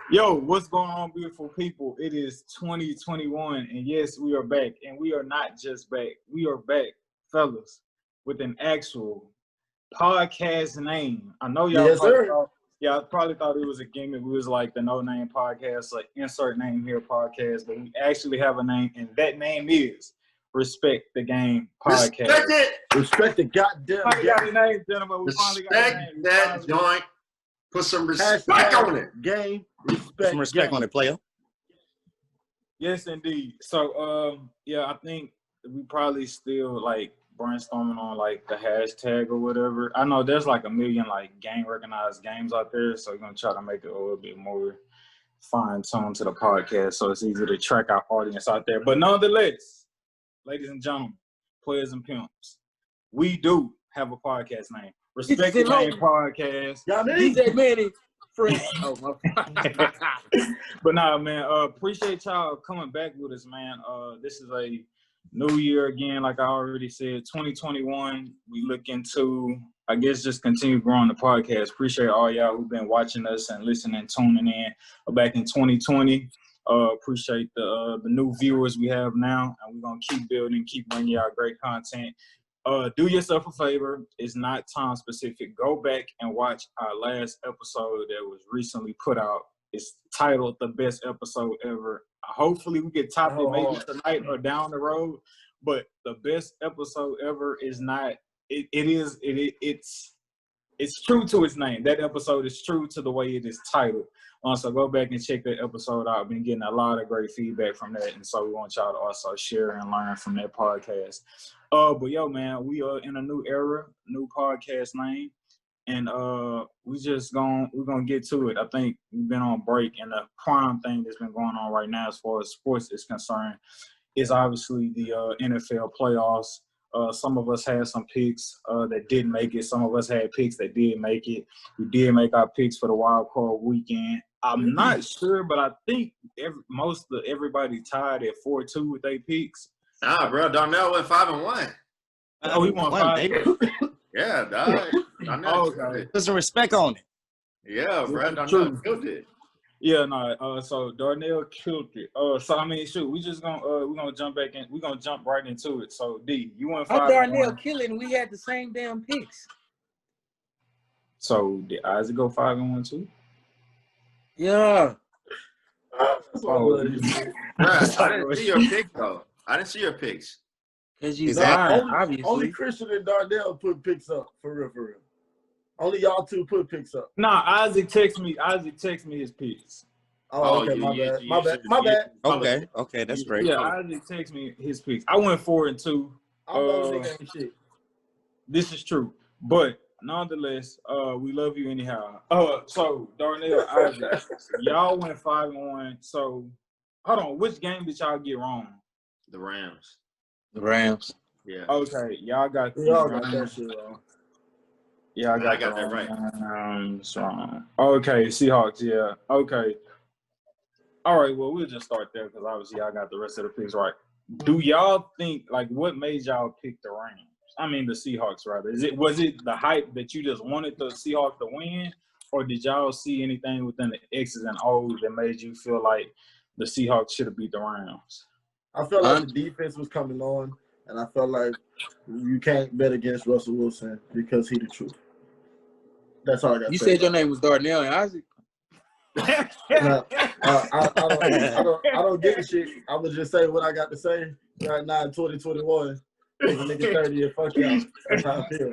Yo, what's going on, beautiful people? It is 2021, and yes, we are back. And we are not just back. We are back, fellas, with an actual podcast name. I know y'all probably thought it was a gimmick. We was like the No Name Podcast, like insert name here podcast, but we actually have a name, and that name is Respect the Game Podcast. Respect it. Respect the goddamn Finally got a name, gentlemen. We finally got a Respect name. that joint. Put some respect Hashtag on it. Game. Put some respect on it, player. Yes, indeed. So, yeah, I think we probably still like brainstorming on like the hashtag or whatever. I know there's like a million like game recognized games out there, so we're gonna try to make it a little bit more fine-tuned to the podcast, so it's easy to track our audience out there. But nonetheless, ladies and gentlemen, players and pimps, we do have a podcast name. Respect the Game Podcast. Y'all DJ Manny. But nah, man, appreciate y'all coming back with us, man. This is a new year again, like I already said, 2021. We looking to, I guess, just continue growing the podcast. Appreciate all y'all who've been watching us and listening, tuning in back in 2020. Appreciate the new viewers we have now, and we're gonna keep building, keep bringing y'all great content. Do yourself a favor. It's not time specific. Go back and watch our last episode that was recently put out. It's titled The Best Episode Ever. Hopefully we get top it maybe tonight or down the road. But the best episode ever is not. It's true to its name. That episode is true to the way it is titled. So go back and check that episode out. I've been getting a lot of great feedback from that, and so we want y'all to also share and learn from that podcast. But yo, man, we are in a new era, new podcast name, and we're gonna get to it. I think we've been on break, and the prime thing that's been going on right now as far as sports is concerned is obviously the NFL playoffs. Some of us had some picks that didn't make it. Some of us had picks that did make it. We did make our picks for the wild card weekend. I'm not sure, but I think everybody tied at 4-2 with their picks. Nah, bro, Darnell went 5-1. Oh, he won 5. Yeah, dog. Darnell Okay. Put some respect on it. Yeah, bro, Darnell killed it. Yeah, no. So Darnell killed it. So I mean, shoot, we just gonna we're gonna jump back in. We're gonna jump right into it. So D, you went 5. Darnell killing. We had the same damn picks. So did Isaac go 5-1 too? Yeah. Bro, I didn't see your pick though. I didn't see your picks. Cause you Exactly. lying, obviously. Only Christian and Darnell put picks up for real. Only y'all two put picks up. Nah, Isaac text me his picks. Oh, okay, my bad. Okay, that's great. Yeah, Isaac text me his picks. I went 4-2. I know nigga ain't shit. This is true, but nonetheless, we love you anyhow. So Darnell, Isaac, y'all went 5-1. So hold on, which game did y'all get wrong? The Rams. The Rams. Yeah. Okay, y'all got that shit wrong. Yeah, I got that right. Wrong. Okay, Seahawks. Yeah. Okay. All right. Well, we'll just start there because obviously I got the rest of the picks right. Do y'all think what made y'all pick the Rams? I mean the Seahawks rather. Was it the hype that you just wanted the Seahawks to win, or did y'all see anything within the X's and O's that made you feel like the Seahawks should have beat the Rams? I felt like the defense was coming on, and I felt like you can't bet against Russell Wilson because he the truth. That's all I got. You said your name was Darnell and Isaac. I don't give a shit. I would just say what I got to say right now in 2021. If a nigga 30 and fuck y'all. That's how I feel.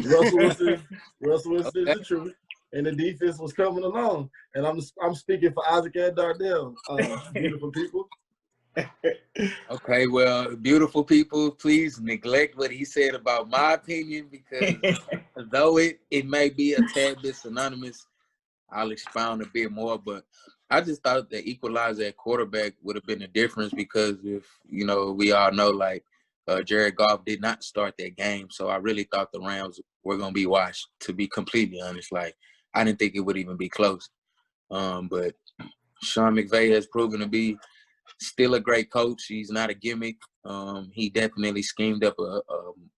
Russell Wilson is the truth, and the defense was coming along. And I'm speaking for Isaac and Darnell. Beautiful people. Okay, well, beautiful people, please neglect what he said about my opinion because though it may be a tad bit synonymous, I'll expound a bit more. But I just thought the equalizer at quarterback would have been the difference because if, we all know, Jared Goff did not start that game. So I really thought the Rams were going to be washed, to be completely honest. I didn't think it would even be close. But Sean McVay has proven to be still a great coach. He's not a gimmick. He definitely schemed up a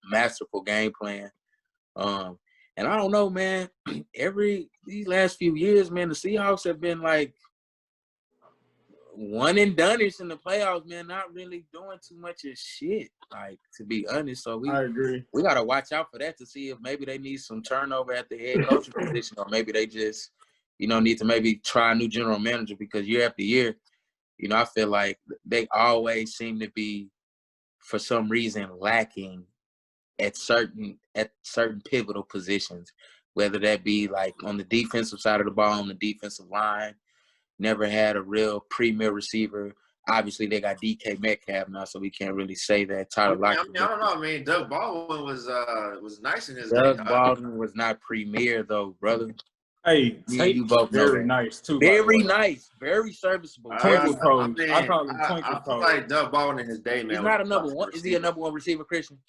masterful game plan. And I don't know, man. These last few years, man, the Seahawks have been like one and done-ish in the playoffs, man. Not really doing too much of shit, like, to be honest. So I agree. we got to watch out for that to see if maybe they need some turnover at the head coaching position, or maybe they just, need to maybe try a new general manager, because year after year, I feel like they always seem to be, for some reason, lacking at certain pivotal positions, whether that be like on the defensive side of the ball, on the defensive line. Never had a real premier receiver. Obviously, they got DK Metcalf now, so we can't really say that. Tyler Lockett. I don't know. I mean, Doug Baldwin was nice in his Doug day. Baldwin was not premier, though, brother. Hey, You both know very that. nice too. Very nice, very serviceable. Twinkle toes. I I call him I twinkle feel toes. like Doug Baldwin in his day, man. He's not a number one. Is he a number one receiver, Christian?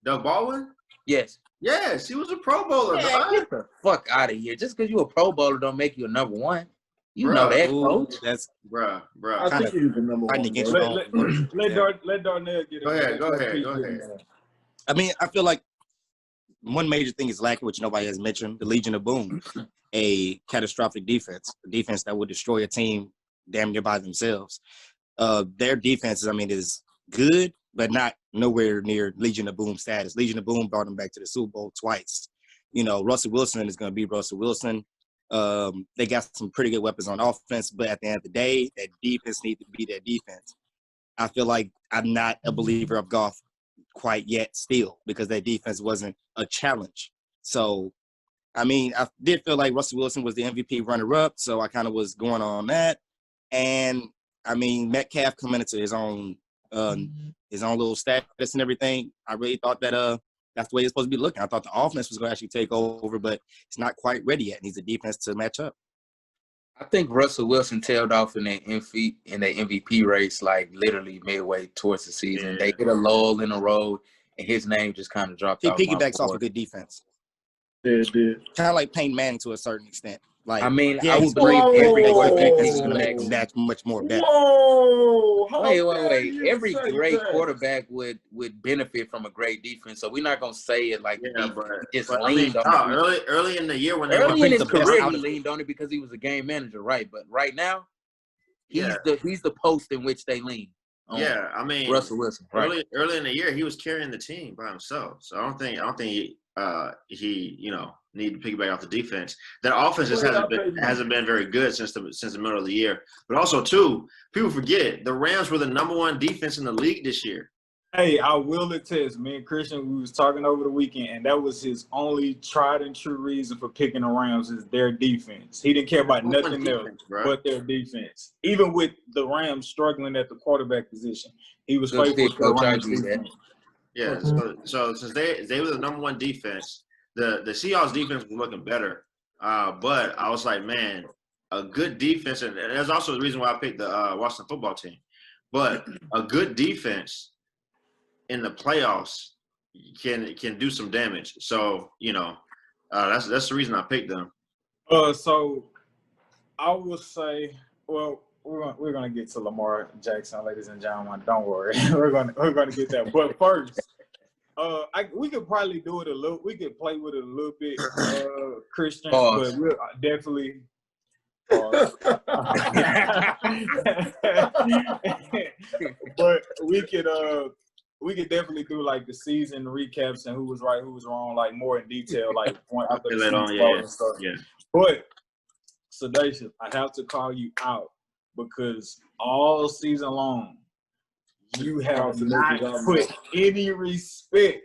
Doug Baldwin? Yes. Yes, he was a Pro Bowler. Man, dog. get the fuck out of here. Just because you a Pro Bowler don't make you a number one. You know Bruh. that, Ooh, coach. that's Bruh. I think he's the number one. fighting against bro. Let Darnell get it. Go ahead. I mean, I feel like one major thing is lacking, which nobody has mentioned, the Legion of Boom, a catastrophic defense, a defense that would destroy a team damn near by themselves. Their defense, is good, but not nowhere near Legion of Boom status. Legion of Boom brought them back to the Super Bowl twice. Russell Wilson is going to be Russell Wilson. They got some pretty good weapons on offense, but at the end of the day, that defense needs to be that defense. I feel like I'm not a believer of Goff quite yet still, because that defense wasn't a challenge. So, I did feel like Russell Wilson was the MVP runner-up, so I kind of was going on that. And, Metcalf coming into his own little status and everything, I really thought that that's the way it's supposed to be looking. I thought the offense was going to actually take over, but it's not quite ready yet. It needs a defense to match up. I think Russell Wilson tailed off in the MVP race, like literally midway towards the season. Yeah. They hit a lull in the road, and his name just kind of dropped He off. piggybacks off a good defense. Yeah, it did. Kind of like Peyton Manning to a certain extent. Like, I mean, yeah, I he's would agree Whoa. every quarterback quarterback is is going to make the that much more better. Whoa! How dare Wait. you Every say great that? quarterback would benefit from a great defense. So we're not gonna say it like the Yeah, defense but just I leaned mean, on it. early in the year when they Early were in his the best career, out he of it. leaned on it because he was a game manager, right? But right now, he's Yeah. the post in which they lean on. Yeah, I mean, Russell Wilson, right? early in the year, he was carrying the team by himself. So I don't think he need to piggyback off the defense. That offense just hasn't been very good since the middle of the year. But also too, people forget the Rams were the number one defense in the league this year. Hey, I will attest, me and Christian, we was talking over the weekend, and that was his only tried and true reason for picking the Rams is their defense. He didn't care about nothing else but their defense. Even with the Rams struggling at the quarterback position, he was Good faithful pick, to the Coach. I Rams agree with that. defense. Yeah. So since they were the number one defense, the Seahawks defense was looking better. But I was like, man, a good defense, and that's also the reason why I picked the Washington football team. But a good defense in the playoffs can do some damage. So that's the reason I picked them. So I will say, well, we're gonna get to Lamar Jackson, ladies and gentlemen. Don't worry, we're gonna get that. But first, we could probably do it a little. We could play with it a little bit, Christian, Pause. but we'll definitely. But we could definitely do like the season recaps and who was right, who was wrong, like more in detail, like after the season and stuff. Yeah. But Sedacious, I have to call you out because all season long you have not put any respect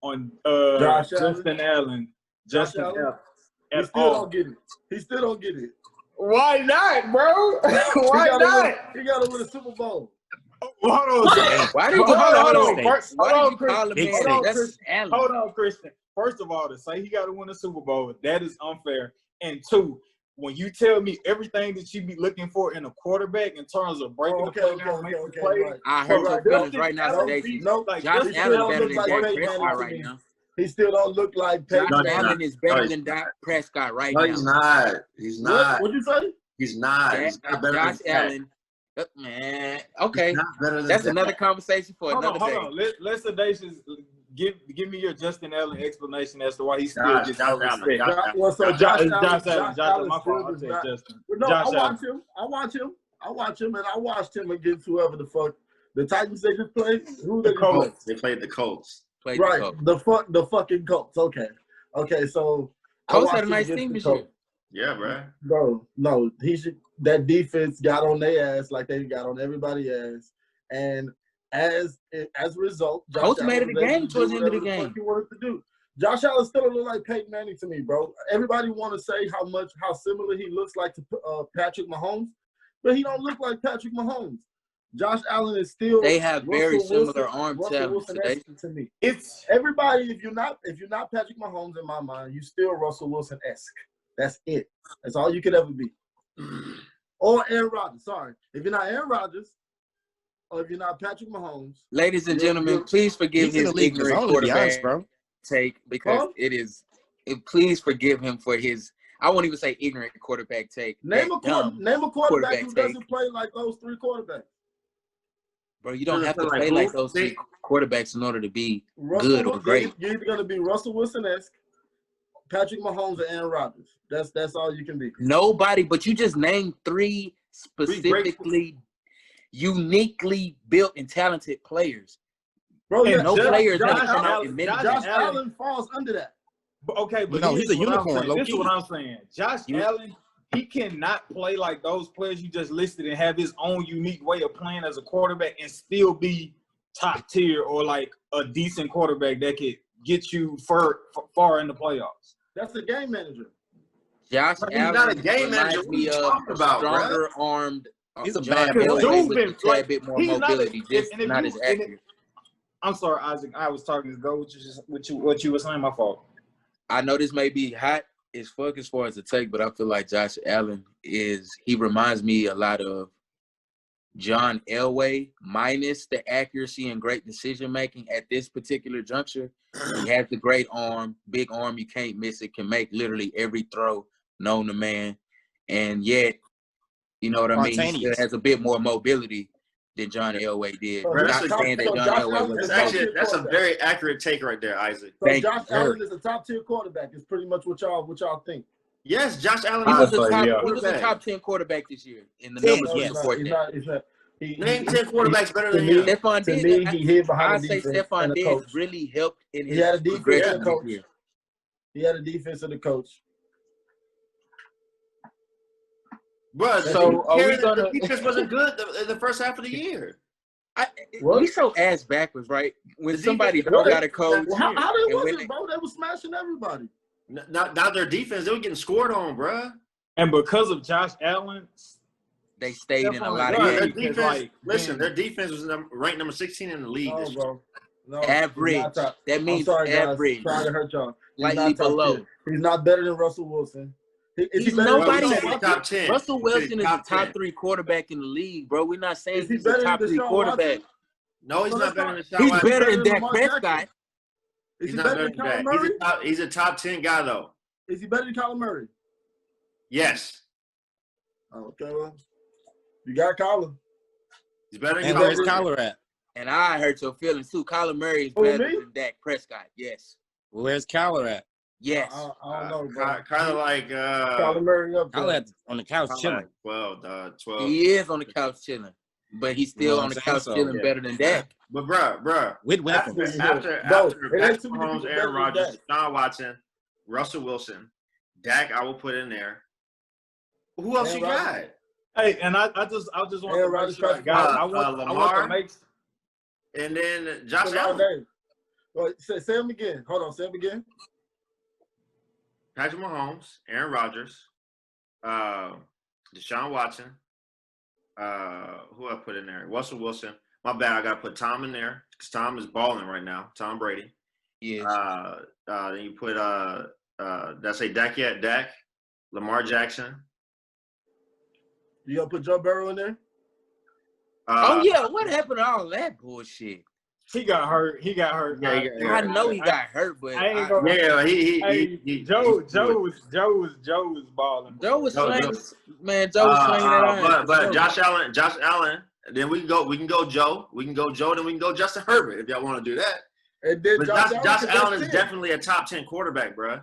on Justin Allen. Justin Allen. He still don't get it. He still don't get it. Why not, bro? Why not? He got to win a Super Bowl. Hold on. Why did you Hold on, call him Christian. man? That's Allen. Hold on, Christian. First of all, to say he got to win a Super Bowl, that is unfair. And two, when you tell me everything that you be looking for in a quarterback in terms of breaking the play down, making the play, right. I heard your feelings right now, Allen, Stacey. No, like, Josh Justin Allen Allen better looks than like Dak Peyton Prescott Manning right to me. now. He still don't look like Peyton Josh Manning. Allen is better than Dak Prescott right No, now. he's not. He's not. What'd you say? He's not. He's not better Josh than Dak. Allen. Man, okay. He's not better than That's Dak. another conversation for Hold another on, day. hold on. Let's Sedacious give me your Justin Allen explanation as to why he still Josh gets no Allen, respect. Josh Allen. Well, so Josh Allen, Josh, my still fault. does I not. said Justin. No, Josh I Allen. watch him, and I watched him against whoever the fuck the Titans they just played. Who The they just Colts. played? They played the Colts. Played Right, the Colts. the fucking Colts. Okay. So I Colts watched had a him nice against team the this Colts. year. Yeah, bro. Bro, no, he should. That defense got on their ass like they got on everybody ass, and as a result, Josh Colts made it Allen a was able game to towards do the end of the whatever game. fuck he wanted to do. Josh Allen still look like Peyton Manning to me, bro. Everybody want to say how similar he looks like to Patrick Mahomes, but he don't look like Patrick Mahomes. Josh Allen is still. They have very Russell similar Wilson- arm Russell talent Wilson-esque today. to me. It's Everybody, if you're not Patrick Mahomes in my mind, you still Russell Wilson-esque. That's it. That's all you could ever be. Or Aaron Rodgers. Sorry, if you're not Aaron Rodgers, or if you're not Patrick Mahomes, Ladies and You're- gentlemen, you're- please forgive He's in his the league for his ignorant own, to be honest, quarterback bro. take because Huh? it is. Please forgive him for his. I won't even say ignorant quarterback take. name that a dumb. quarterback quarterback who take. doesn't play like those three quarterbacks. Bro, you don't Doesn't have to play play like like who? those three quarterbacks in order to be Russell, good or great. You're either gonna be Russell Wilson-esque, Patrick Mahomes, or Aaron Rodgers. That's all you can be. Nobody, but you just named three great- specifically, uniquely built and talented players. Bro, And yeah, No Josh- player is Josh gonna come out Allen- and admit it. Josh Allen- Allen falls under that. But okay, but No, here's he's a what I'm unicorn, saying. low This is key. what I'm saying. Josh You- Allen, he cannot play like those players you just listed and have his own unique way of playing as a quarterback and still be top tier or like a decent quarterback that could get you far in the playoffs. That's the game manager. Josh But he's Allen not a game reminds manager. What me you of talking about, bro? stronger armed. He's a John bad Elway boy. Dude with been, a tad like, bit more he's not a- mobility, just and if not you- as and if- accurate. I'm sorry, Isaac. I was talking to go what you were saying. My fault. I know this may be hot as fuck as far as the take, but I feel like Josh Allen he reminds me a lot of John Elway minus the accuracy and great decision making at this particular juncture. He has the great arm, big arm, you can't miss it, can make literally every throw known to man. And yet, you know what I mean? He still Spontaneous. has a bit more mobility than John Elway did. So Not that's a- saying that so John Josh Elway Allen was is That's a a very accurate take right there, Isaac. So Thank Josh you. Allen is a top tier quarterback. Is pretty much what y'all think. Yes, Josh Allen. He is was a a top, yeah. he was a quarterback. top 10 quarterback this year, and the Yeah, numbers No, would yes. he's support not. that. He's not. Name 10 quarterbacks better than to me- him. Stephon To Diggs, me, he hid I behind the say defense Stephon and the Diggs coach. really helped in He his had a defense progression and a coach. this year. He had a defense and a coach. Bro, So, are we the gonna- defense wasn't good the first half of the year. What? We so ass backwards, right? When The somebody defense- don't got a coach, Well, how they and when wasn't, they- bro? They was smashing everybody. Not their defense. They were getting scored on, bro. And because of Josh Allen, they stayed in a Stephon lot of Diggs, Their games. because, defense. like, Listen, man. their defense was ranked number 16 in the league. No, this year. bro. No, Average. he's not top. That I'm means sorry, guys. average. Trying to hurt y'all. He's Slightly not top below. tier. He's not better than Russell Wilson. Is He's he better nobody- than He Deshaun said he's Watson? top 10. Russell He said Wilson is a top 10. 3 quarterback in the league, bro. We're not saying Is he he's a better top than 3 Deshaun quarterback. Watson? No, he's So not that's better not- than Deshaun He's Watson. better than than Dak Lamar Jackson. Prescott. Is He's he not better better than than Kyler that. Murray? He's a top 10 guy, though. Is he better than Kyler Murray? Yes. Okay, well, you got Kyler. He's better than And Kyler where's Murray. Kyler at? And I hurt your feelings too. Kyler Murray is Who, better me? than Dak Prescott. Yes. Where's Kyler at? Yes. I don't know, bro. Kind of like Kyler Murray up there. Kyler at, on the couch kinda chilling. like 12. He is on the couch chilling, but he's still Well, on the I'm saying couch so, chilling yeah. better than Dak. But bruh, With after weapons. Bro, after it ain't Patrick too many Mahomes, people Aaron better than Rodgers, Dak. Deshaun Watson, Russell Wilson, Dak, I will put in there. Who else Aaron you got? Rodgers. hey, and I just want Aaron to make Rodgers, sure, Patrick guys, Mahomes, I want Lamar. to make. And then Josh Lamar Allen, Jackson. Well, say him again. Hold on, say him again. Patrick Mahomes, Aaron Rodgers, Deshaun Watson. Who I put in there? Russell Wilson. My bad, I got to put Tom in there because Tom is balling right now. Tom Brady. Yes. Then you put did I say Dak yet? Dak, Lamar Jackson. You gonna put Joe Burrow in there? Oh yeah, what happened to all that bullshit? He got hurt. Yeah, I know he got hurt, but I ain't gonna. Yeah, Hey, Joe was balling. Joe was Joe- slinging, man. Joe was slinging that iron. but Josh Allen. Then we can go Joe. We can go Joe. Then we can go Justin Herbert if y'all want to do that. And then But Josh Allen is definitely a top 10 quarterback, bro.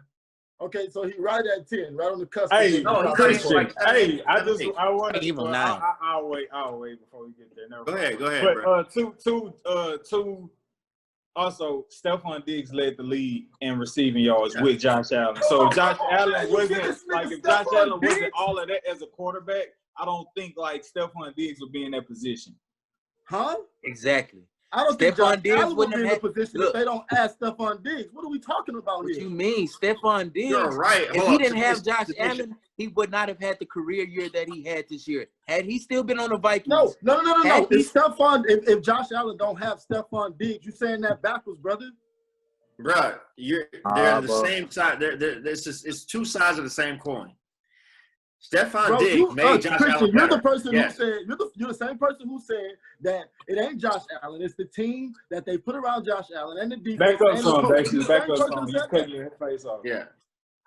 Okay, so he right at 10, right on the cusp. Hey, No, he's Christian. like Hey, I 7-8. want to Give him well, 9. I'll wait before we get there. Never Go mind. ahead, bro. But two. Also, Stephon Diggs led the league in receiving yards with Josh Allen. So Josh Allen wasn't like if Josh Allen wasn't all of that as a quarterback, I don't think like Stephon Diggs would be in that position. Huh? Exactly. I don't think Stephon Josh Diggs Allen would be in the wouldn't have- position look. if they don't ask Stephon Diggs. What are we talking about What here? you mean, Stephon Diggs? You're right. If Hold he on. didn't have Josh Today's- Allen, he would not have had the career year that he had this year. Had he still been on the Vikings? No. Had he- If Josh Allen don't have Stephon Diggs, you saying that backwards, brother? Bro, they're the bro. same side. It's two sides of the same coin. Stephon Bro, Diggs made Josh Christian, Allen you're better. the person Yes. who said you're the same person who said that it ain't Josh Allen. It's the team that they put around Josh Allen and the defense. Back up and some, the coach. basically. You're the Back same up person some. who You said cut that. your face off. Yeah.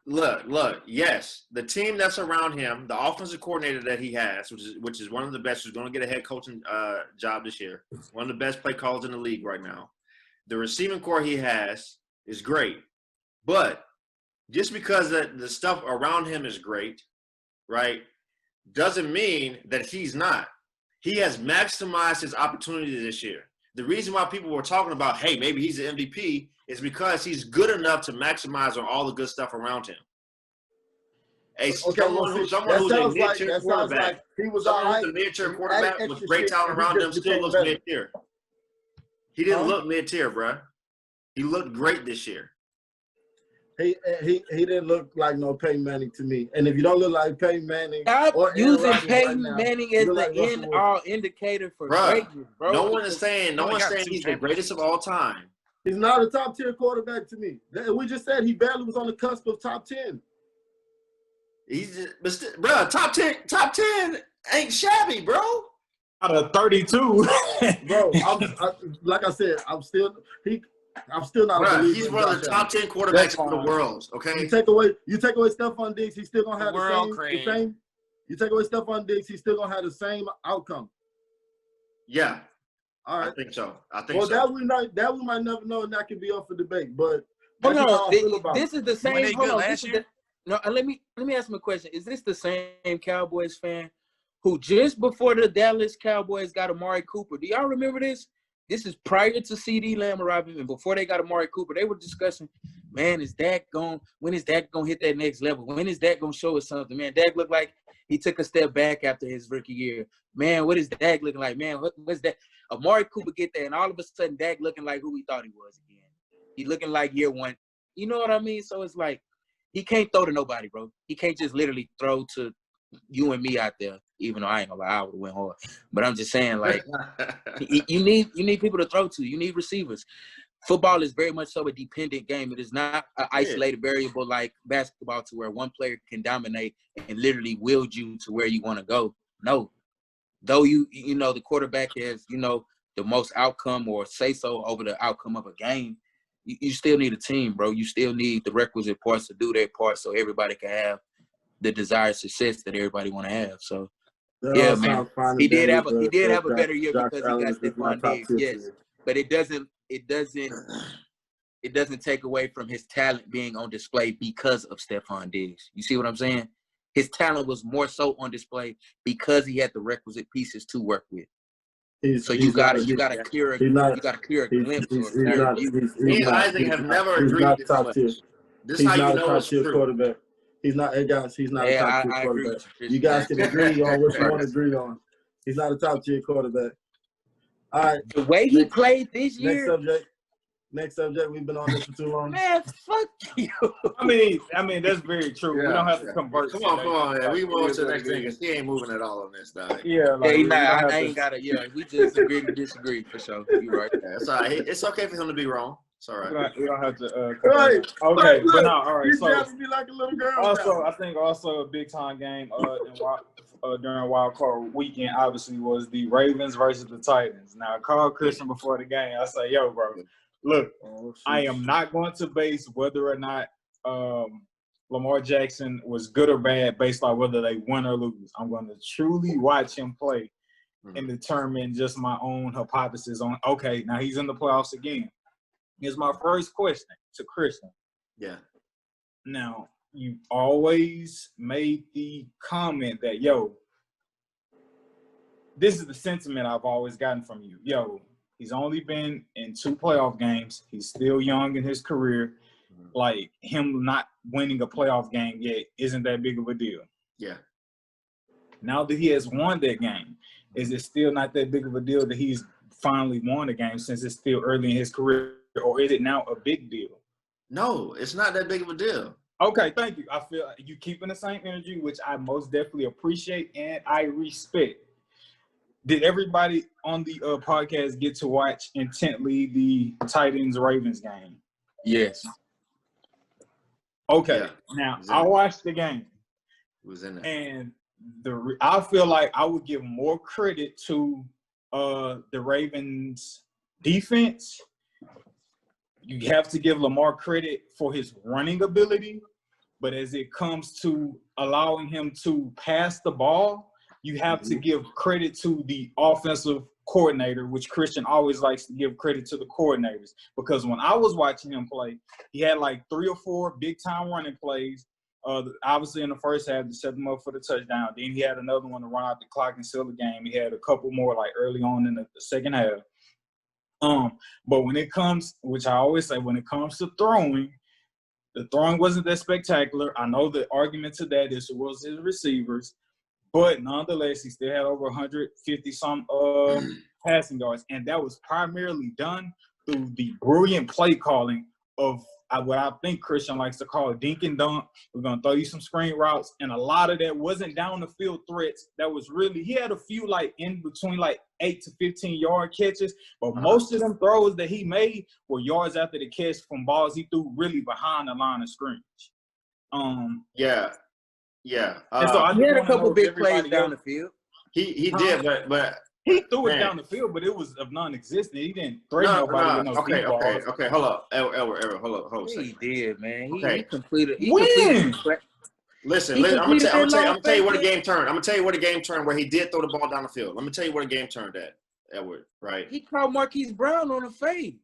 Look, yes, the team that's around him, the offensive coordinator that he has, which is one of the best, who's going to get a head coaching job this year, one of the best play callers in the league right now. The receiving core he has is great, but just because the stuff around him is great, right, doesn't mean that he's not. He has maximized his opportunity this year. The reason why people were talking about, hey, maybe he's the MVP is because he's good enough to maximize on all the good stuff around him. Someone who's a mid-tier quarterback, he was all someone right. who's a mid-tier He quarterback added with extra great shit, talent and he around just him still became looks better. mid-tier. He didn't Huh? look mid-tier, bro. He looked great this year. He didn't look like no Peyton Manning to me. And if you don't look like Peyton Manning, Stop or Aaron using Rodgers Peyton right now, Manning as you look like the Russell end Wilson. all indicator for Bruh, greatness, bro. No one is saying only got 2 he's the championships. greatest of all time. He's not a top 10 quarterback to me. We just said he barely was on the cusp of top 10. He's just, bro, top 10 ain't shabby, bro. Out of 32. Bro, like I said, I'm still not a Bro, believer he's in one of Josh the top Allen. 10 quarterbacks That's in the fine. world, okay? You take away Stephon Diggs, he's still gonna have World the Craig. same. You take away Stephon Diggs, he's still gonna have the same outcome. Yeah, All I right. think so. Well, that we might never know, and that can be up for debate. But Hold that's how on, I feel about this it. is the Weren't they same. Hold good on, last this is year? no. Let me ask him a question. Is this the same Cowboys fan who just before the Dallas Cowboys got Amari Cooper? Do y'all remember this? This is prior to CeeDee Lamb arriving, and before they got Amari Cooper, they were discussing, man, when is Dak gonna hit that next level? When is Dak gonna show us something? Man, Dak looked like he took a step back after his rookie year. Man, what is Dak looking like? Man, what's that? Amari Cooper get there, and all of a sudden, Dak looking like who we thought he was again. He looking like year one. You know what I mean? So it's like he can't throw to nobody, bro. He can't just literally throw to you and me out there. Even though I ain't gonna lie, I would have went hard. But I'm just saying, like, you need people to throw to. You need receivers. Football is very much so a dependent game. It is not an isolated variable like basketball to where one player can dominate and literally wield you to where you want to go. No. Though you know the quarterback has, the most outcome or say so over the outcome of a game, you still need a team, bro. You still need the requisite parts to do their part so everybody can have the desired success that everybody want to have. So yeah, man. He did have a better year because he got Stephon Diggs, yes. But it doesn't take away from his talent being on display because of Stephon Diggs. You see what I'm saying? His talent was more so on display because he had the requisite pieces to work with. So you got a clear glimpse. Me and Isaac have never agreed this much. This is how you know it's true. Quarterback. He's not. Hey guys, he's not a top tier quarterback. You guys can agree on what you want to agree on. He's not a top tier quarterback. All right. The way he played this year. Next subject. We've been on this for too long. Man, fuck you. I mean that's very true. We don't have to convert. Come on, man. We move on to the next thing because he ain't moving at all on this, dog. Yeah, I ain't got to. Yeah, we just agree to disagree for sure. You're right. Yeah, it's all right. It's okay for him to be wrong. It's all right. We don't have to. Right. Okay, Look, but no. All right. He's So trying to be like a little girl. also, I think a big time game during Wild Card weekend obviously was the Ravens versus the Titans. Now, I called Christian before the game. I say, yo, bro, look, I am not going to base whether or not Lamar Jackson was good or bad based on whether they win or lose. I'm going to truly watch him play and determine just my own hypothesis on, okay, now he's in the playoffs again. Here's my first question to Christian. Yeah. Now, you always made the comment that, yo, this is the sentiment I've always gotten from you. Yo, he's only been in 2 playoff games. He's still young in his career. Like, him not winning a playoff game yet isn't that big of a deal. Yeah. Now that he has won that game, is it still not that big of a deal that he's finally won a game since it's still early in his career, or is it now a big deal? No, it's not that big of a deal. Okay, thank you. I feel you keeping the same energy, which I most definitely appreciate and I respect. Did everybody on the podcast get to watch intently the Titans-Ravens game? Yes. Okay, Yeah. now Exactly. I watched the game, It was in there. and I feel like I would give more credit to the Ravens defense. You have to give Lamar credit for his running ability, but as it comes to allowing him to pass the ball, you have to give credit to the offensive coordinator, which Christian always likes to give credit to the coordinators. Because when I was watching him play, he had like 3 or 4 big-time running plays. Obviously, in the first half, to set them up for the touchdown. Then he had another one to run out the clock and seal the game. He had a couple more like early on in the second half. But when it comes, which I always say, when it comes to throwing, the throwing wasn't that spectacular. I know the argument to that is it was his receivers, but nonetheless, he still had over 150-some passing yards, and that was primarily done through the brilliant play calling of what I think Christian likes to call dink and dunk. We're going to throw you some screen routes, and a lot of that wasn't down the field threats. That was really – he had a few, like, in between, like, 8 to 15-yard catches, but most of them throws that he made were yards after the catch from balls he threw really behind the line of scrimmage. Yeah. And so I He just had a wanna couple know if big plays everybody down else- the field. He did, but He threw it Man. down the field, but it was of non-existent. He didn't threaten nobody with no Okay, deep balls. okay. Hold up, Edward, hold up a He second. did, man. He Okay. completed. He When? completed. Listen, He I'm gonna completed that long tell you where the fake. game turned. I'm gonna tell you where the game turned where he did throw the ball down the field. Let me tell you where the game turned at, Edward. Right? He caught Marquise Brown on a fade.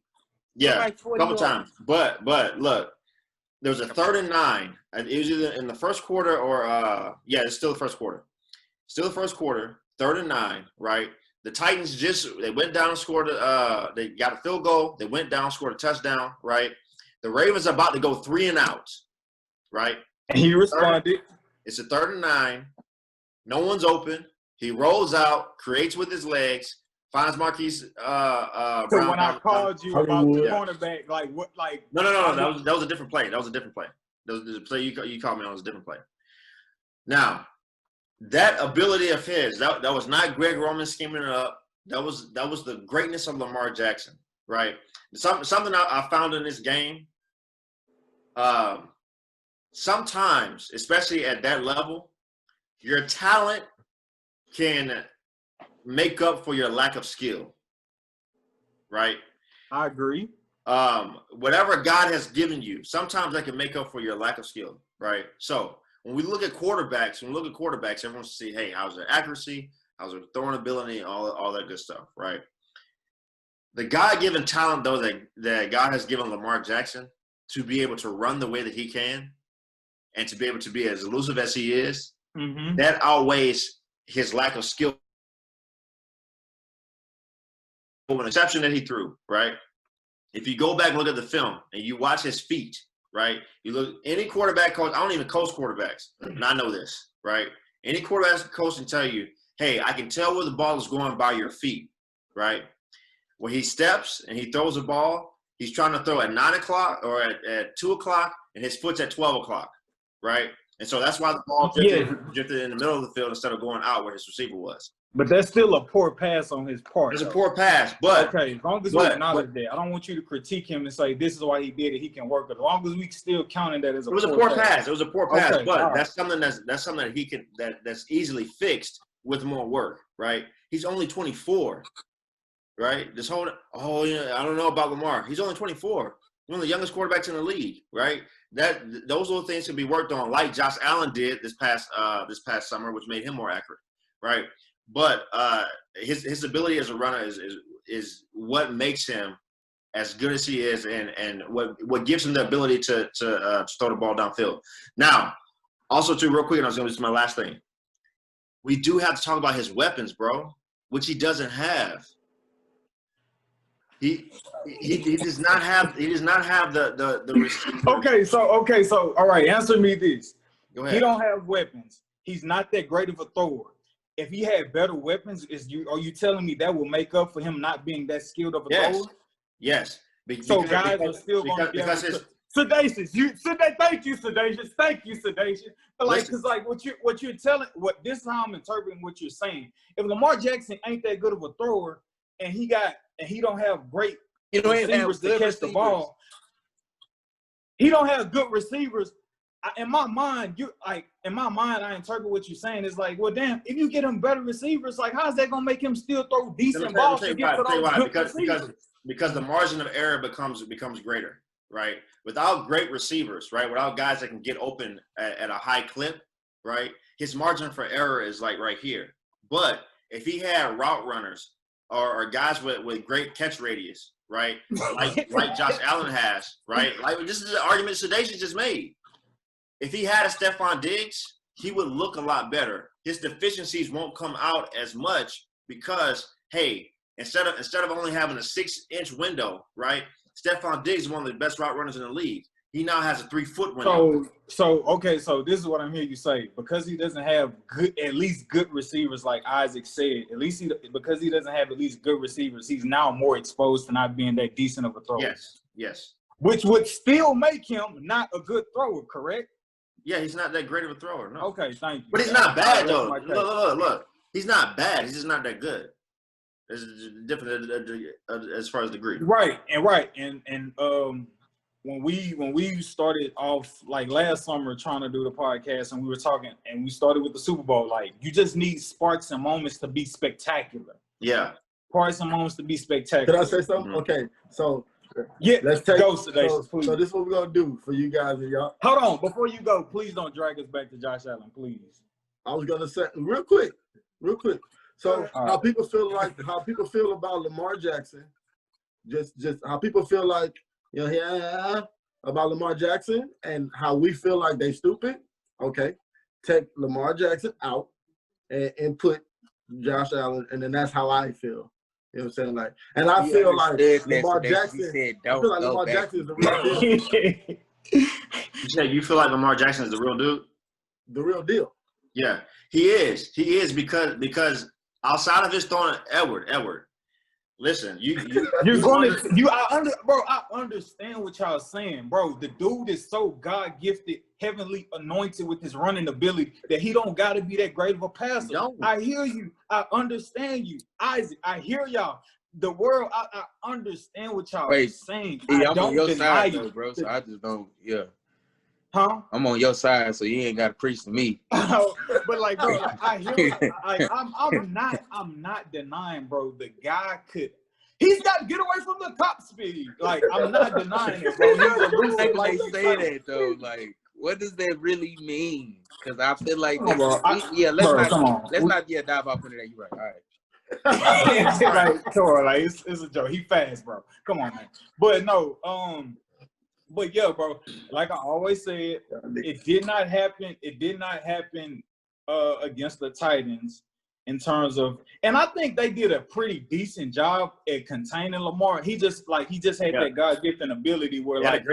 Yeah, Like a 40 couple yards. times. But look, there was a 3rd and 9. And it was either in the first quarter or it's still the first quarter. Still the first quarter, 3rd and 9, right? The Titans they went down and scored they got a field goal, they went down, scored a touchdown, right? The Ravens are about to go 3 and out, right? And he responded. It's a 3rd and 9. No one's open. He rolls out, creates with his legs, finds Marquise Brown. So when I called you about the Hollywood. cornerback, like what, like No. That was a different play. That was a different play. The play you called me on was a different play. Now, that ability of his, that was not Greg Roman scheming it up. That was the greatness of Lamar Jackson, right? Something I found in this game. Sometimes, especially at that level, your talent can make up for your lack of skill, right? I agree. Whatever God has given you, sometimes that can make up for your lack of skill, right? So when we look at quarterbacks, everyone wants to see, hey, how's their accuracy, how's their throwing ability, all that good stuff, right? The God-given talent, though, that God has given Lamar Jackson to be able to run the way that he can and to be able to be as elusive as he is, Mm-hmm. that outweighs his lack of skill. An exception that he threw, right? If you go back and look at the film and you watch his feet, right? You look, any quarterback coach, I don't even coach quarterbacks, and I know this, right? Any quarterback coach can tell you, hey, I can tell where the ball is going by your feet, right? When he steps and he throws a ball, he's trying to throw at 9 o'clock or at 2 o'clock, and his foot's at 12 o'clock, right? And so that's why the ball drifted in the middle of the field instead of going out where his receiver was. But that's still a poor pass on his part. It's a though. poor pass, but Okay, as long as we acknowledge that, I don't want you to critique him and say this is why he did it. He can work. As long as we still counting that as a it was a poor pass. It was a poor pass, Okay, but all right. that's something that he can that's easily fixed with more work, right? He's only 24, right? I don't know about Lamar. He's only 24. One of the youngest quarterbacks in the league, right? Those little things can be worked on, like Josh Allen did this past summer, which made him more accurate, right? But his ability as a runner is what makes him as good as he is, and what gives him the ability to throw the ball downfield. Now, also too, real quick, and I was going to do my last thing. We do have to talk about his weapons, bro, which he doesn't have. He does not have the receiver. Okay, so all right, answer me this. Go ahead. He don't have weapons. He's not that great of a thrower. If he had better weapons, are you telling me that will make up for him not being that skilled of a thrower? Yes. So guys are still going to be able to. Sedacious, thank you, Sedacious. But like, because like what you're telling, this is how I'm interpreting what you're saying. If Lamar Jackson ain't that good of a thrower, and he don't have great receivers to catch the ball, he don't have good receivers. In my mind, I interpret what you're saying is like, well, damn, if you get him better receivers, like, how's that gonna make him still throw decent balls to get to those good receivers? Because the margin of error becomes greater, right? Without great receivers, right? Without guys that can get open at a high clip, right? His margin for error is like right here. But if he had route runners or guys with great catch radius, right? Like Josh Allen has, right? Like, this is the argument Sedacious just made. If he had a Stephon Diggs, he would look a lot better. His deficiencies won't come out as much because, hey, instead of only having a 6-inch window, right? Stephon Diggs is one of the best route runners in the league. He now has a 3-foot window. So this is what I'm hearing you say. Because he doesn't have at least good receivers, like Isaac said, because he doesn't have at least good receivers, he's now more exposed to not being that decent of a thrower. Yes. Which would still make him not a good thrower, correct? Yeah, he's not that great of a thrower, no. Okay, thank you. But he's not bad, though. Look. He's not bad. He's just not that good. It's different as far as degree. Right. And when we started off like last summer trying to do the podcast and we were talking and we started with the Super Bowl, like you just need sparks and moments to be spectacular. Yeah. Sparks and moments to be spectacular. Can I say something? Mm-hmm. Okay, so yeah, let's take go Sedacious, please. So this is what we're gonna do for you guys and y'all. Hold on, before you go, please don't drag us back to Josh Allen, please. I was gonna say real quick. So how people feel about Lamar Jackson, just how people feel like, about Lamar Jackson and how we feel like they stupid. Okay, take Lamar Jackson out and put Josh Allen, and then that's how I feel. You know what I'm saying? Like, and I feel like Lamar Jackson. I feel like Lamar Jackson is the real deal. You said you feel like Lamar Jackson is the real dude? The real deal. Yeah, he is. He is because outside of his throwing, Edward. Listen, I understand what y'all saying, bro. The dude is so God gifted, heavenly anointed with his running ability that he don't gotta be that great of a passer. I hear you. I understand you, Isaac. I hear y'all. The world, I understand what y'all are saying. I'm on your side, though, bro. So I just don't. Yeah. Huh? I'm on your side, so you ain't got to preach to me. But like, bro, I hear. I'm not denying, bro. The guy could. He's got to get away from the top speed. Like, I'm not denying it, bro. They say that though. Like, what does that really mean? Because I feel like, let's not dive off into that. You're right. All right. Come on, like it's a joke. He fast, bro. Come on, man. But no, but yeah, bro. Like I always said, it did not happen. It did not happen against the Titans in terms of, and I think they did a pretty decent job at containing Lamar. He just had that God-given ability where he had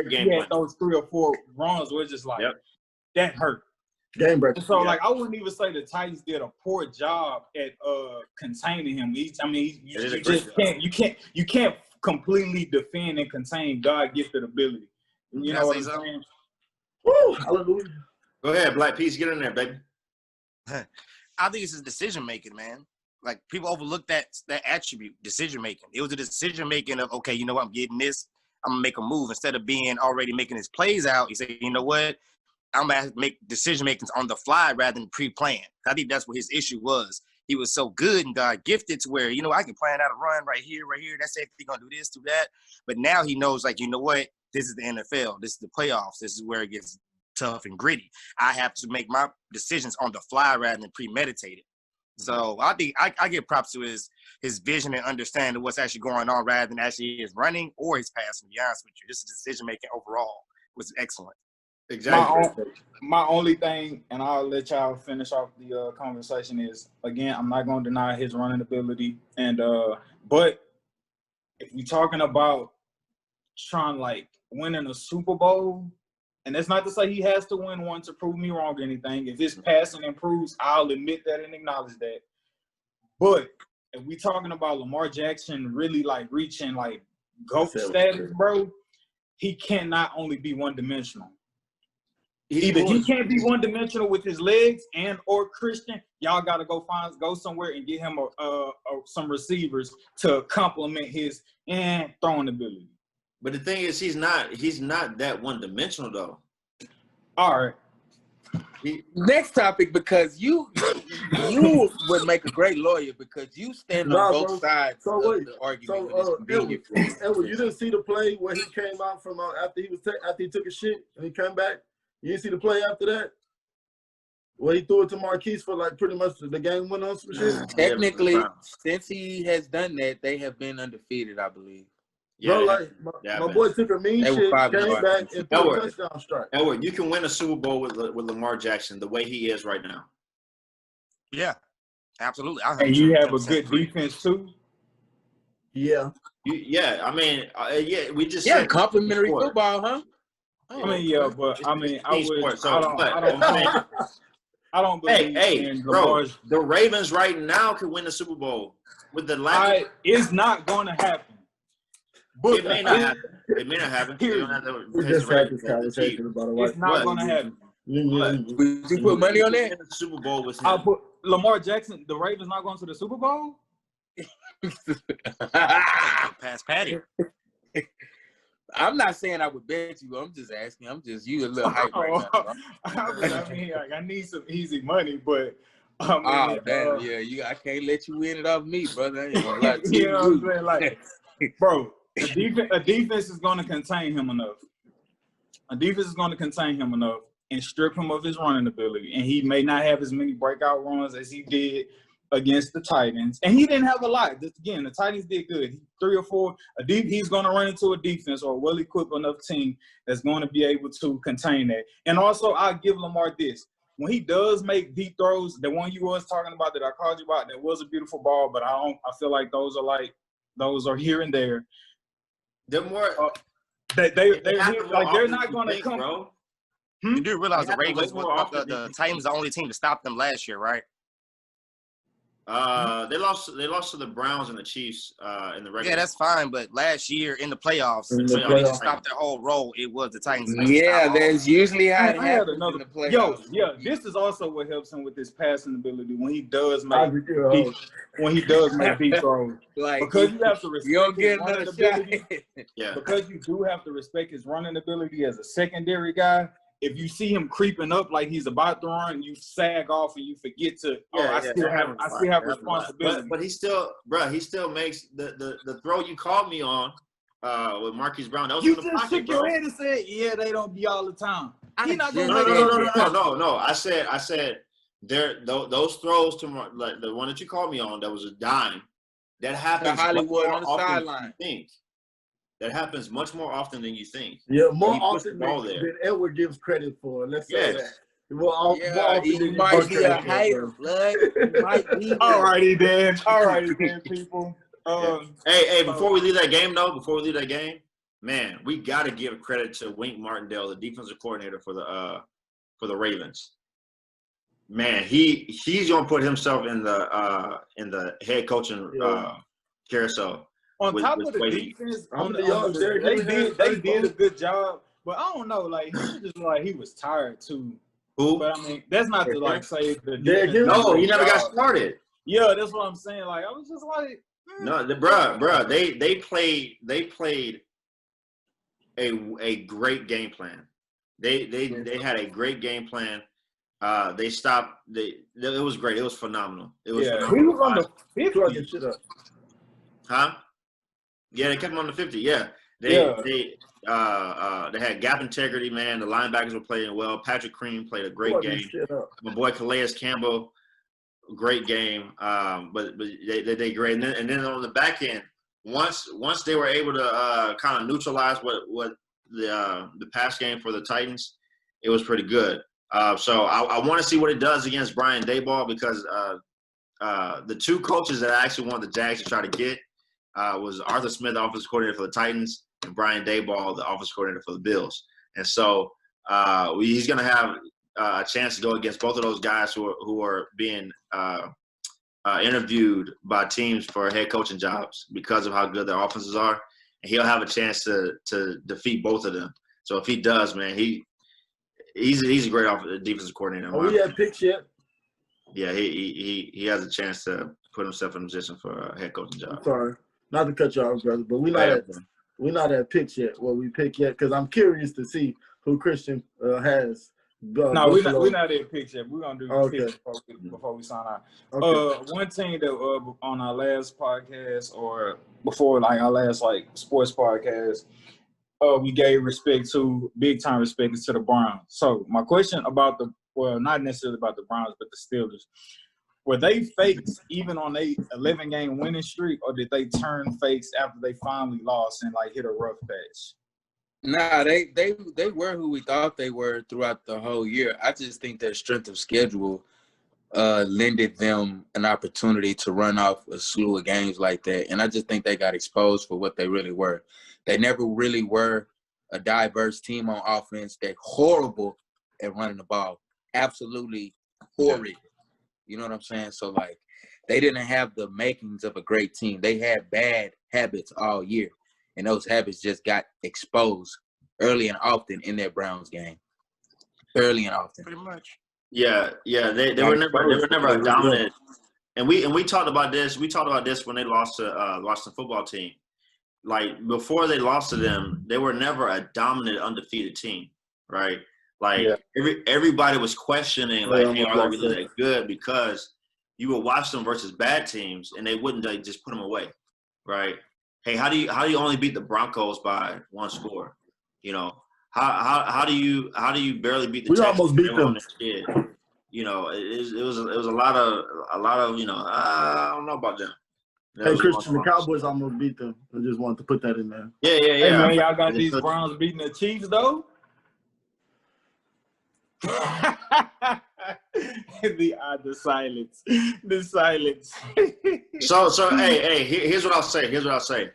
those 3 or 4 runs where it's just like that hurt. Game breaker. So like I wouldn't even say the Titans did a poor job at containing him. You can't completely defend and contain God-gifted ability. You know what I'm saying? Woo! Hallelujah. Go ahead, Black Peace. Get in there, baby. I think it's his decision making, man. Like people overlook that attribute, decision making. It was a decision making of, okay, you know what, I'm getting this, I'm gonna make a move instead of being already making his plays out. He said, you know what, I'm gonna make decision makings on the fly rather than pre-planned. I think that's what his issue was. He was so good and God gifted to where, I can plan out a run right here. That's it. He's gonna do this, do that. But now he knows, like, you know what, this is the NFL. This is the playoffs. This is where it gets tough and gritty. I have to make my decisions on the fly rather than premeditated. So I think I give props to his vision and understanding what's actually going on rather than actually his running or his passing. To be honest with you, just decision making overall was excellent. Exactly. My only thing, and I'll let y'all finish off the conversation, is again, I'm not going to deny his running ability, and but if we're talking about trying like winning a Super Bowl, and that's not to say he has to win one to prove me wrong or anything. If his passing improves, I'll admit that and acknowledge that. But if we talking about Lamar Jackson really like reaching like GOAT status, bro, he cannot only be one dimensional. Either he can't be one dimensional with his legs and or Christian, y'all gotta go somewhere and get him some receivers to complement his throwing ability. But the thing is, he's not that one dimensional though. All right. Next topic, because you would make a great lawyer because you stand on both sides of the argument when it's convenient for you. Edward, you didn't see the play where he came out from after he took a shit and he came back? You didn't see the play after that? Where he threw it to Marquise for like pretty much the game went on some shit? Technically, since he has done that, they have been undefeated, I believe. Yeah, like my boy took a mean shit, came back and threw a touchdown strike. Edward, you can win a Super Bowl with Lamar Jackson the way he is right now. Yeah, absolutely. And you have a good defense too. Yeah. I mean, we just said complimentary football, huh? I mean, yeah, but I mean, I don't believe in bro, the Ravens right now could win the Super Bowl with the last. It's not going to happen. But it may not happen. It may not happen. We just had this conversation about it. It's not going to happen. Would you put money on that? The Super Bowl with him. I'll put Lamar Jackson. The Ravens not going to the Super Bowl. Pass Patty. I'm not saying I would bet you. I'm just asking. You a little hype right now. I mean, like, I need some easy money, but damn, I can't let you win it off me, brother. I ain't gonna lie to you know what I'm saying? Like, bro, a defense is going to contain him enough. A defense is going to contain him enough and strip him of his running ability, and he may not have as many breakout runs as he did against the Titans, and he didn't have a lot. Again, the Titans did good. 3 or 4. He's going to run into a defense or a well-equipped enough team that's going to be able to contain that. And also, I'll give Lamar this: when he does make deep throws, the one you was talking about that I called you about, that was a beautiful ball, but I feel like those are here and there. They're more. They're not going to come. Bro. You do realize the Ravens the Titans the only team to stop them last year, right? They lost to the Browns and the Chiefs in the regular. Yeah, that's fine. But last year in the playoffs, to stop their whole role, it was the Titans. Yeah, that's usually how it happens in the playoffs. This is also what helps him with his passing ability when he does make deep throws. Like, because you have to respect you don't get his another running shot. ability. Because you do have to respect his running ability as a secondary guy. If you see him creeping up like he's about to run, you sag off and you forget to. I still have responsibility. But he still makes the throw you called me on with Marquise Brown. That was you in the just pocket, shook your head and said, "Yeah, they don't be all the time." No. I said those throws to like the one that you called me on. That was a dime. That happens. Hollywood on the sideline. That happens much more often than you think. Yeah, more often than Edward gives credit for. Let's say that. More often he might be a hater, blood. All righty then, people. Hey, before we leave that game, man, we got to give credit to Wink Martindale, the defensive coordinator for the Ravens. Man, he's gonna put himself in the head coaching carousel. On top of the defense, they did a good job. But I don't know, like he just like he was tired too. Who? But I mean, that's not to like say the defense. No, he never got started. Yeah, that's what I'm saying. Like I was just like, no, bruh, they played a great game plan. They had a great game plan. They stopped. It was great. It was phenomenal. It was. Yeah, he was on the 50. Huh? Yeah, they kept him on the 50. Yeah, they had gap integrity, man. The linebackers were playing well. Patrick Cream played a great game. My boy Calais Campbell great game. But they great. And then on the back end, once they were able to kind of neutralize what the pass game for the Titans, it was pretty good. So I want to see what it does against Brian Daboll, because the two coaches that I actually wanted the Jags to try to get was Arthur Smith, the offensive coordinator for the Titans, and Brian Daboll, the offensive coordinator for the Bills. And so he's going to have a chance to go against both of those guys who are being interviewed by teams for head coaching jobs because of how good their offenses are. And he'll have a chance to defeat both of them. So if he does, man, he's a great defensive coordinator. Are we at picks yet? Yeah, he has a chance to put himself in a position for a head coaching job. I'm sorry, not to cut you off, brother, but we're not at picks yet. Well, we pick yet because I'm curious to see who Christian has. No, we're not at picks yet. We're gonna do picks before we sign out. Okay. One thing that on our last podcast or before like our last like sports podcast, we gave big time respect to the Browns. So my question about not necessarily about the Browns, but the Steelers. Were they fakes even on a 11-game winning streak, or did they turn fakes after they finally lost and like hit a rough patch? Nah, they were who we thought they were throughout the whole year. I just think their strength of schedule lended them an opportunity to run off a slew of games like that. And I just think they got exposed for what they really were. They never really were a diverse team on offense. They're horrible at running the ball. Absolutely horrid. You know what I'm saying? So, like, they didn't have the makings of a great team. They had bad habits all year. And those habits just got exposed early and often in their Browns game. Early and often. Pretty much. Yeah. They were never a dominant. And we talked about this. We talked about this when they lost to Washington football team. Like, before they lost to them, they were never a dominant, undefeated team, right? Like, everybody was questioning, like, hey, are they really that good? Because you would watch them versus bad teams, and they wouldn't just put them away, right? Hey, how do you only beat the Broncos by one score? You know, how do you barely beat the We Texans? almost beat them. You know, it was a lot of you know, I don't know about them. Hey, Christian, the Cowboys almost beat them. I just wanted to put that in there. Yeah. Hey, man, y'all got these Browns beating the Chiefs, though? The silence. So hey, here's what I'll say.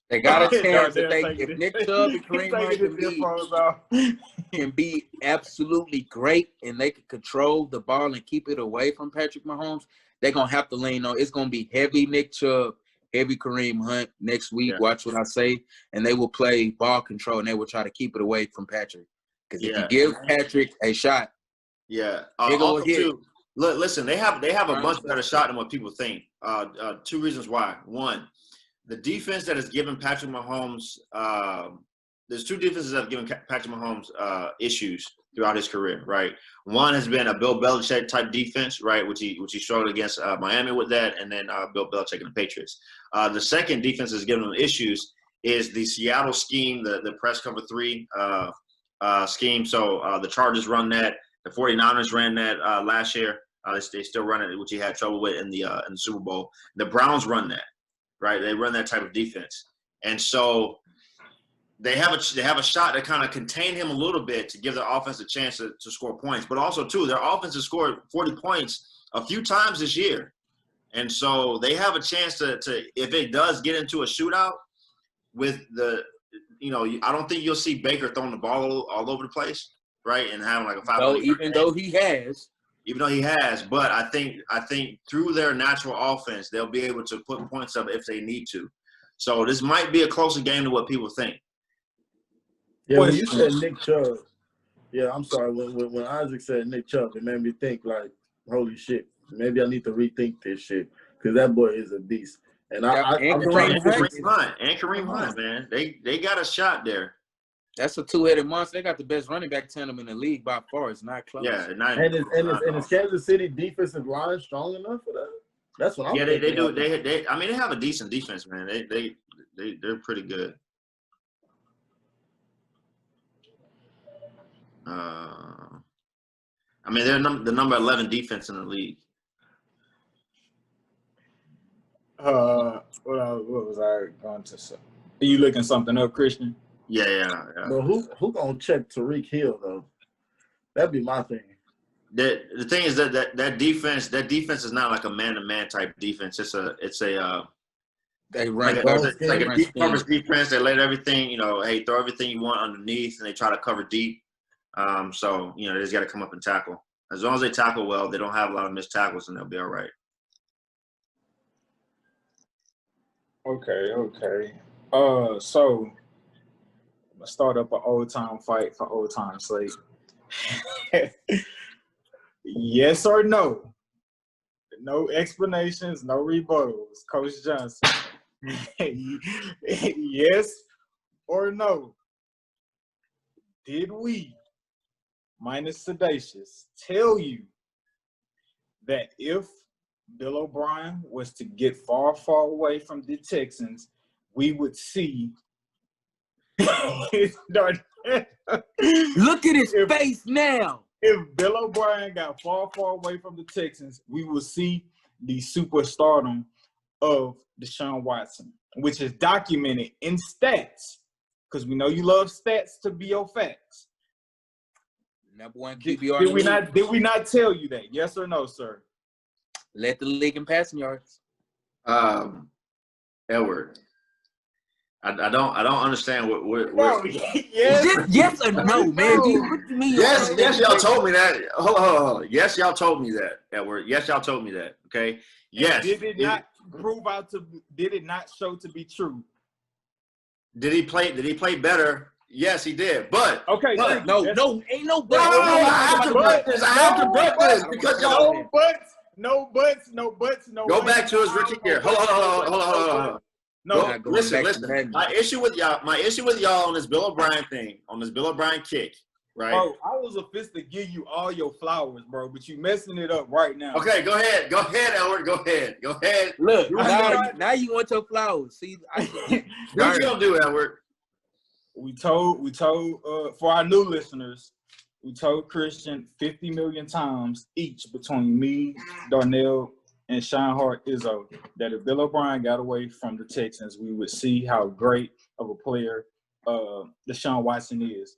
They got a chance if Nick Chubb and Kareem Hunt can be absolutely great and they can control the ball and keep it away from Patrick Mahomes, they're going to have to lean on. It's going to be heavy Nick Chubb, heavy Kareem Hunt next week. Yeah. Watch what I say. And they will play ball control and they will try to keep it away from Patrick. Because if you give Patrick a shot, also too, listen, they have a much better shot than what people think. Two reasons why. One, the defense that has given Patrick Mahomes there's two defenses that have given Patrick Mahomes issues throughout his career, right? One has been a Bill Belichick type defense, right, which he struggled against Miami with that, and then Bill Belichick and the Patriots. The second defense that's given him issues is the Seattle scheme, the press cover 3 scheme. So the Chargers run that. The 49ers ran that last year. They still run it, which he had trouble with in the Super Bowl. The Browns run that, right? They run that type of defense. And so they have a shot to kind of contain him a little bit to give their offense a chance to score points. But also, too, their offense has scored 40 points a few times this year. And so they have a chance to if it does get into a shootout with I don't think you'll see Baker throwing the ball all over the place, right? And having like a 5. Even though he has, but I think through their natural offense, they'll be able to put points up if they need to. So this might be a closer game than what people think. Yeah, when you said Nick Chubb, I'm sorry. When Isaac said Nick Chubb, it made me think like, holy shit, maybe I need to rethink this shit because that boy is a beast. And Kareem Hunt, man, they got a shot there. That's a two-headed monster. They got the best running back tandem in the league by far. It's not close. Yeah, is Kansas City defensive line strong enough for that? That's what I'm thinking. They do. They have a decent defense, man. They're pretty good. They're the number 11 defense in the league. What was I going to say? Are you looking something up, Christian? Yeah. But who gonna check Tariq Hill though? That'd be my thing. The thing is that defense is not like a man-to-man type defense. It's a They run like a run deep scheme. coverage defense. They let everything, hey, throw everything you want underneath, and they try to cover deep. So they just got to come up and tackle. As long as they tackle well, they don't have a lot of missed tackles, and they'll be all right. Okay. So let's start up an old time fight for old time's sake. Yes or no? No explanations, no rebuttals. Coach Johnson. Yes or no? Did we, minus Sedacious, tell you that if Bill O'Brien was to get far away from the Texans, we would see Look at his face now. If Bill O'Brien got far away from the Texans, we will see the superstardom of Deshaun Watson, which is documented in stats, because we know you love stats to be your facts. Number one QBR. Did we not tell you that? Yes or no, sir? Led the league in passing yards. Edward, I don't understand what. No, Yes or no, man? What do you mean? Yes, y'all told me that. Hold on. Yes, y'all told me that, Edward. Yes, y'all told me that. Okay. Yes. Did it not show to be true? Did he play better? Yes, he did. But okay, no, ain't no but. I have to break this. Because y'all. No buts. Go back to his rookie year. Hold on. No, listen. My issue with y'all on this Bill O'Brien thing, on this Bill O'Brien kick, right? Bro, I was a fist to give you all your flowers, bro, but you messing it up right now. Okay, go ahead, Edward. Go ahead. Look, now you want your flowers. See, what you gonna do, Edward? We told for our new listeners, we told Christian 50 million times each between me, Darnell, and Sean Hart Izzo that if Bill O'Brien got away from the Texans, we would see how great of a player Deshaun Watson is.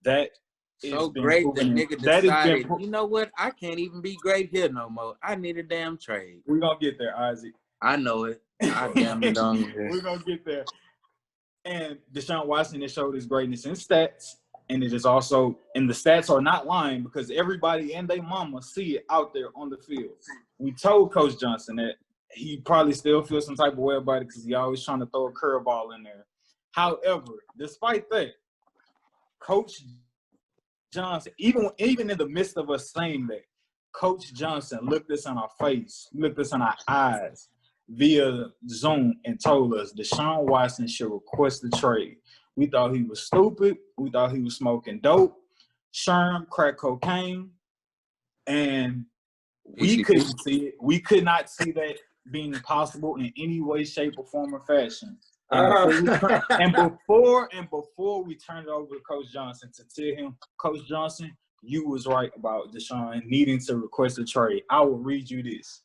That so great the nigga decided, you know what? I can't even be great here no more. I need a damn trade. We're going to get there, Isaac. I know it. I damn it on here. We're going to get there. And Deshaun Watson has showed his greatness in stats, and it is also, and the stats are not lying because everybody and their mama see it out there on the field. We told Coach Johnson that he probably still feels some type of way about it because he always trying to throw a curveball in there. However, despite that, Coach Johnson, even in the midst of us saying that, Coach Johnson looked us in our face, looked us in our eyes via Zoom and told us Deshaun Watson should request the trade. We thought he was stupid. We thought he was smoking dope, sherm, crack cocaine, and we couldn't see it. We could not see that being possible in any way, shape, or form or fashion. And before we turned it over to Coach Johnson to tell him, Coach Johnson, you was right about Deshaun needing to request a trade. I will read you this.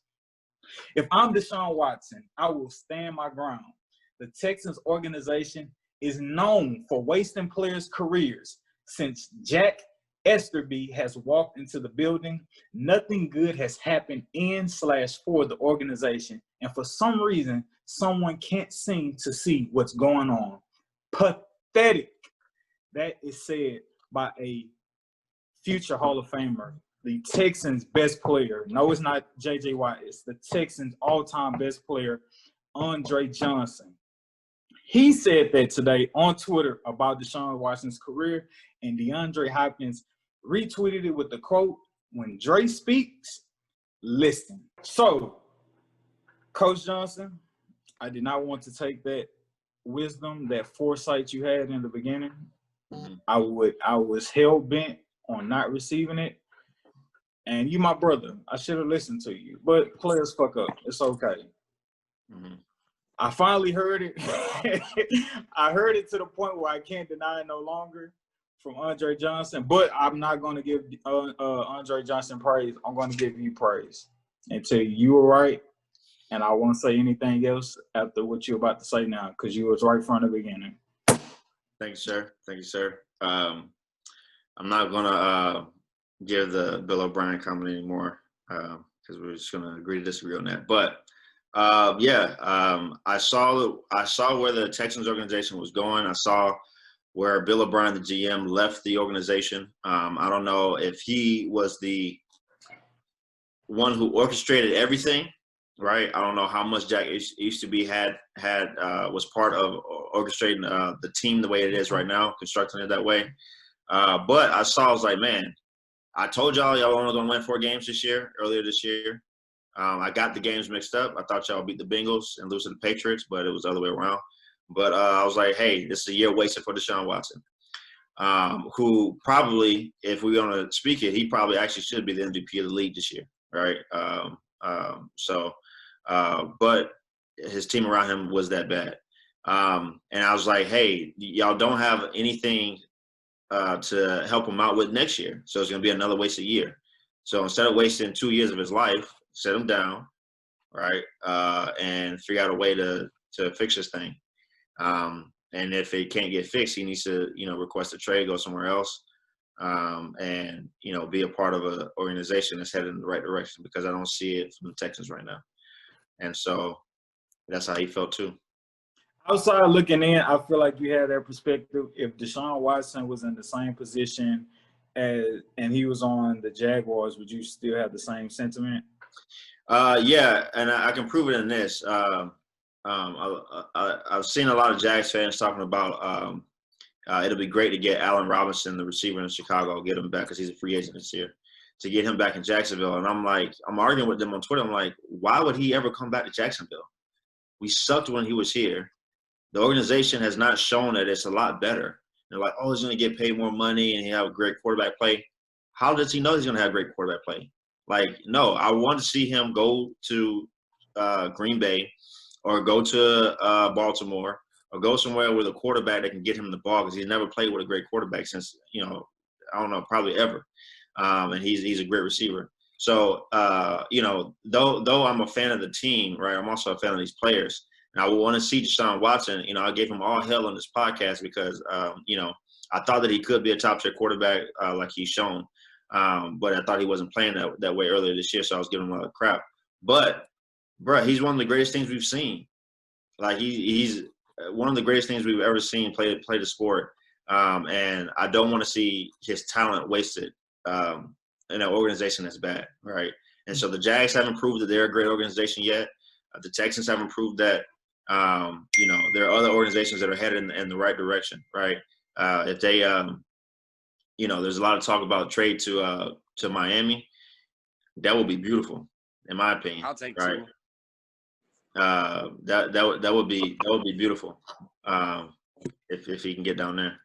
If I'm Deshaun Watson, I will stand my ground. The Texans organization is known for wasting players' careers. Since Jack Easterby has walked into the building, nothing good has happened in/for the organization. And for some reason, someone can't seem to see what's going on. Pathetic. That is said by a future Hall of Famer. The Texans' best player. No, it's not J.J. Watt. It's the Texans' all-time best player, Andre Johnson. He said that today on Twitter about Deshaun Watson's career, and DeAndre Hopkins retweeted it with the quote, "When Dre speaks, listen." So, Coach Johnson, I did not want to take that wisdom, that foresight you had in the beginning. I was hell-bent on not receiving it. And you my brother. I should have listened to you. But players fuck up. It's okay. Mm-hmm. I finally heard it. I heard it to the point where I can't deny it no longer from Andre Johnson. But I'm not going to give Andre Johnson praise. I'm going to give you praise and tell you were right And I won't say anything else after what you're about to say now, because you was right from the beginning. Thank you, sir. Thank you, sir. I'm not gonna give the Bill O'Brien comment anymore because we're just gonna agree to disagree on that. But I saw where the Texans organization was going. I saw where Bill O'Brien, the GM, left the organization. I don't know if he was the one who orchestrated everything, right? I don't know how much Jack used to be was part of orchestrating the team the way it is right now, constructing it that way. But I was like, man, I told y'all only gonna win 4 games earlier this year. I got the games mixed up. I thought y'all beat the Bengals and lose to the Patriots, but it was the other way around. But I was like, hey, this is a year wasted for Deshaun Watson, who probably, if we're gonna speak it, he probably actually should be the MVP of the league this year, right? But his team around him was that bad. And I was like, hey, y'all don't have anything to help him out with next year. So it's going to be another wasted year. So instead of wasting 2 years of his life, sit him down, right, and figure out a way to fix this thing. And if it can't get fixed, he needs to, request a trade, go somewhere else, and, be a part of an organization that's headed in the right direction, because I don't see it from the Texans right now. And so that's how he felt too. Outside looking in, I feel like you had that perspective. If Deshaun Watson was in the same position and he was on the Jaguars, would you still have the same sentiment? Yeah, and I can prove it in this. I've seen a lot of Jags fans talking about it'll be great to get Allen Robinson, the receiver in Chicago, get him back because he's a free agent this year, to get him back in Jacksonville. And I'm arguing with them on Twitter. I'm like, why would he ever come back to Jacksonville? We sucked when he was here. The organization has not shown that it's a lot better. They're like, oh, he's going to get paid more money and he have a great quarterback play. How does he know he's going to have great quarterback play? Like, no, I want to see him go to Green Bay or go to Baltimore or go somewhere with a quarterback that can get him the ball, because he's never played with a great quarterback since, I don't know, probably ever. And he's a great receiver. So, though I'm a fan of the team, right, I'm also a fan of these players. And I would want to see Deshaun Watson. I gave him all hell on this podcast because, I thought that he could be a top-tier quarterback like he's shown. But I thought he wasn't playing that way earlier this year, so I was giving him a lot of crap. But, bro, he's one of the greatest things we've seen. Like, he's one of the greatest things we've ever seen play the sport. And I don't want to see his talent wasted in an organization that's bad, right? And so the Jags haven't proved that they're a great organization yet. The Texans haven't proved that. There are other organizations that are headed in the right direction, right? If they, there's a lot of talk about trade to Miami. That would be beautiful, in my opinion. I'll take right? two. That would be beautiful if he can get down there.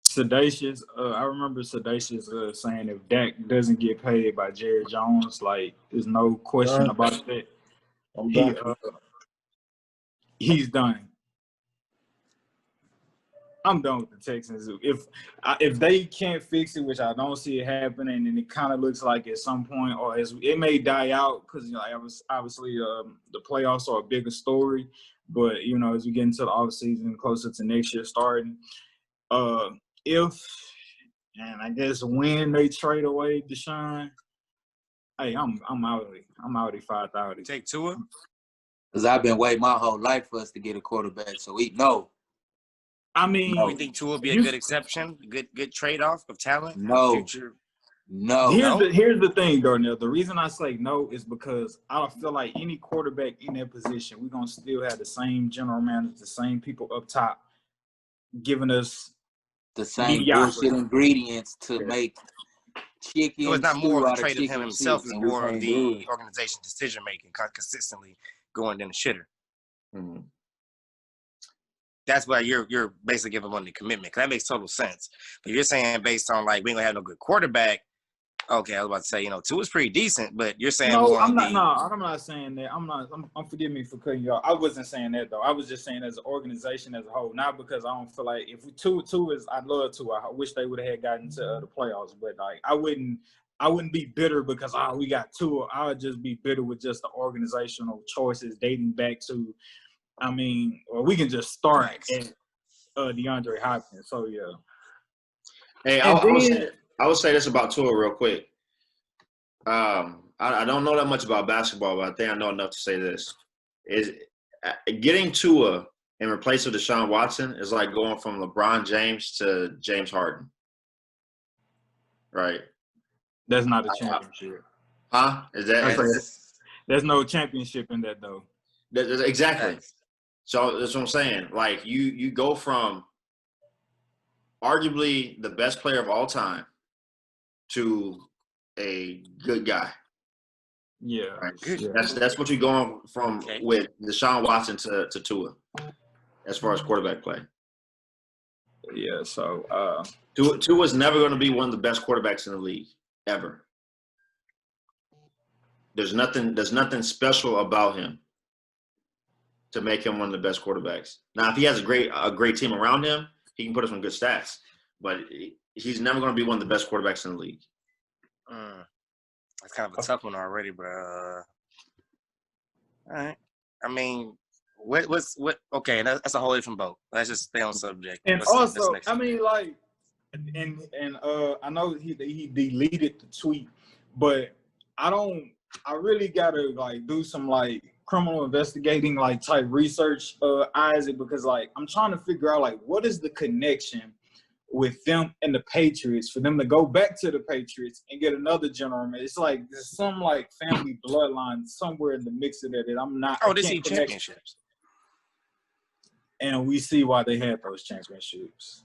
Sedacious, I remember Sedacious saying if Dak doesn't get paid by Jerry Jones, like, there's no question about that. He's done. I'm done with the Texans. If they can't fix it, which I don't see it happening, and it kind of looks like at some point, or it may die out because obviously the playoffs are a bigger story. But as we get into the offseason, closer to next year starting, and I guess when they trade away Deshaun, hey, I'm out at 5,000. Take Tua. Because I've been waiting my whole life for us to get a quarterback, so we know. I mean, you think Tua will be a good exception, good trade-off of talent? No. Future? No. Here's the thing, Darnell. The reason I say no is because I don't feel like any quarterback in that position, we're going to still have the same general manager, the same people up top giving us the same bullshit ingredients to make chicken. So it's not more of a trade of him himself, it's more of the organization's decision-making consistently going in the shitter. Mm-hmm. That's why you're basically giving one the commitment. Cause that makes total sense. But you're saying based on like we ain't gonna have no good quarterback. Okay, I was about to say Tua's pretty decent, but you're saying I'm not saying that. I'm forgive me for cutting you off. I wasn't saying that though. I was just saying as an organization as a whole, not because I don't feel like if Tua is, I'd love to. I wish they would have gotten to the playoffs, but like I wouldn't I wouldn't be bitter because we got Tua. I would just be bitter with just the organizational choices dating back to, or we can just start at DeAndre Hopkins. So yeah. Hey, I would say this about Tua real quick. I don't know that much about basketball, but I think I know enough to say this: is getting Tua in replace of Deshaun Watson is like going from LeBron James to James Harden, right? That's not a championship. Huh? There's no championship in that though. Exactly. So that's what I'm saying. Like you go from arguably the best player of all time to a good guy. Yeah. Right? Yeah. That's what you're going from with Deshaun Watson to Tua as far as quarterback play. Yeah, so Tua's never going to be one of the best quarterbacks in the league ever. There's nothing special about him to make him one of the best quarterbacks. Now, if he has a great team around him, he can put up some good stats. But he's never going to be one of the best quarterbacks in the league. That's kind of a tough one already, but all right. I mean, what? Okay, that's a whole different boat. Let's just stay on subject. And also, I mean, like, and I know he deleted the tweet, but I really gotta like do some like criminal investigating like type research, Isaac, because like I'm trying to figure out like what is the connection with them and the Patriots for them to go back to the Patriots and get another general manager. It's like there's some like family bloodline somewhere in the mix of that I'm not. Oh, they see championships. And we see why they had those championships.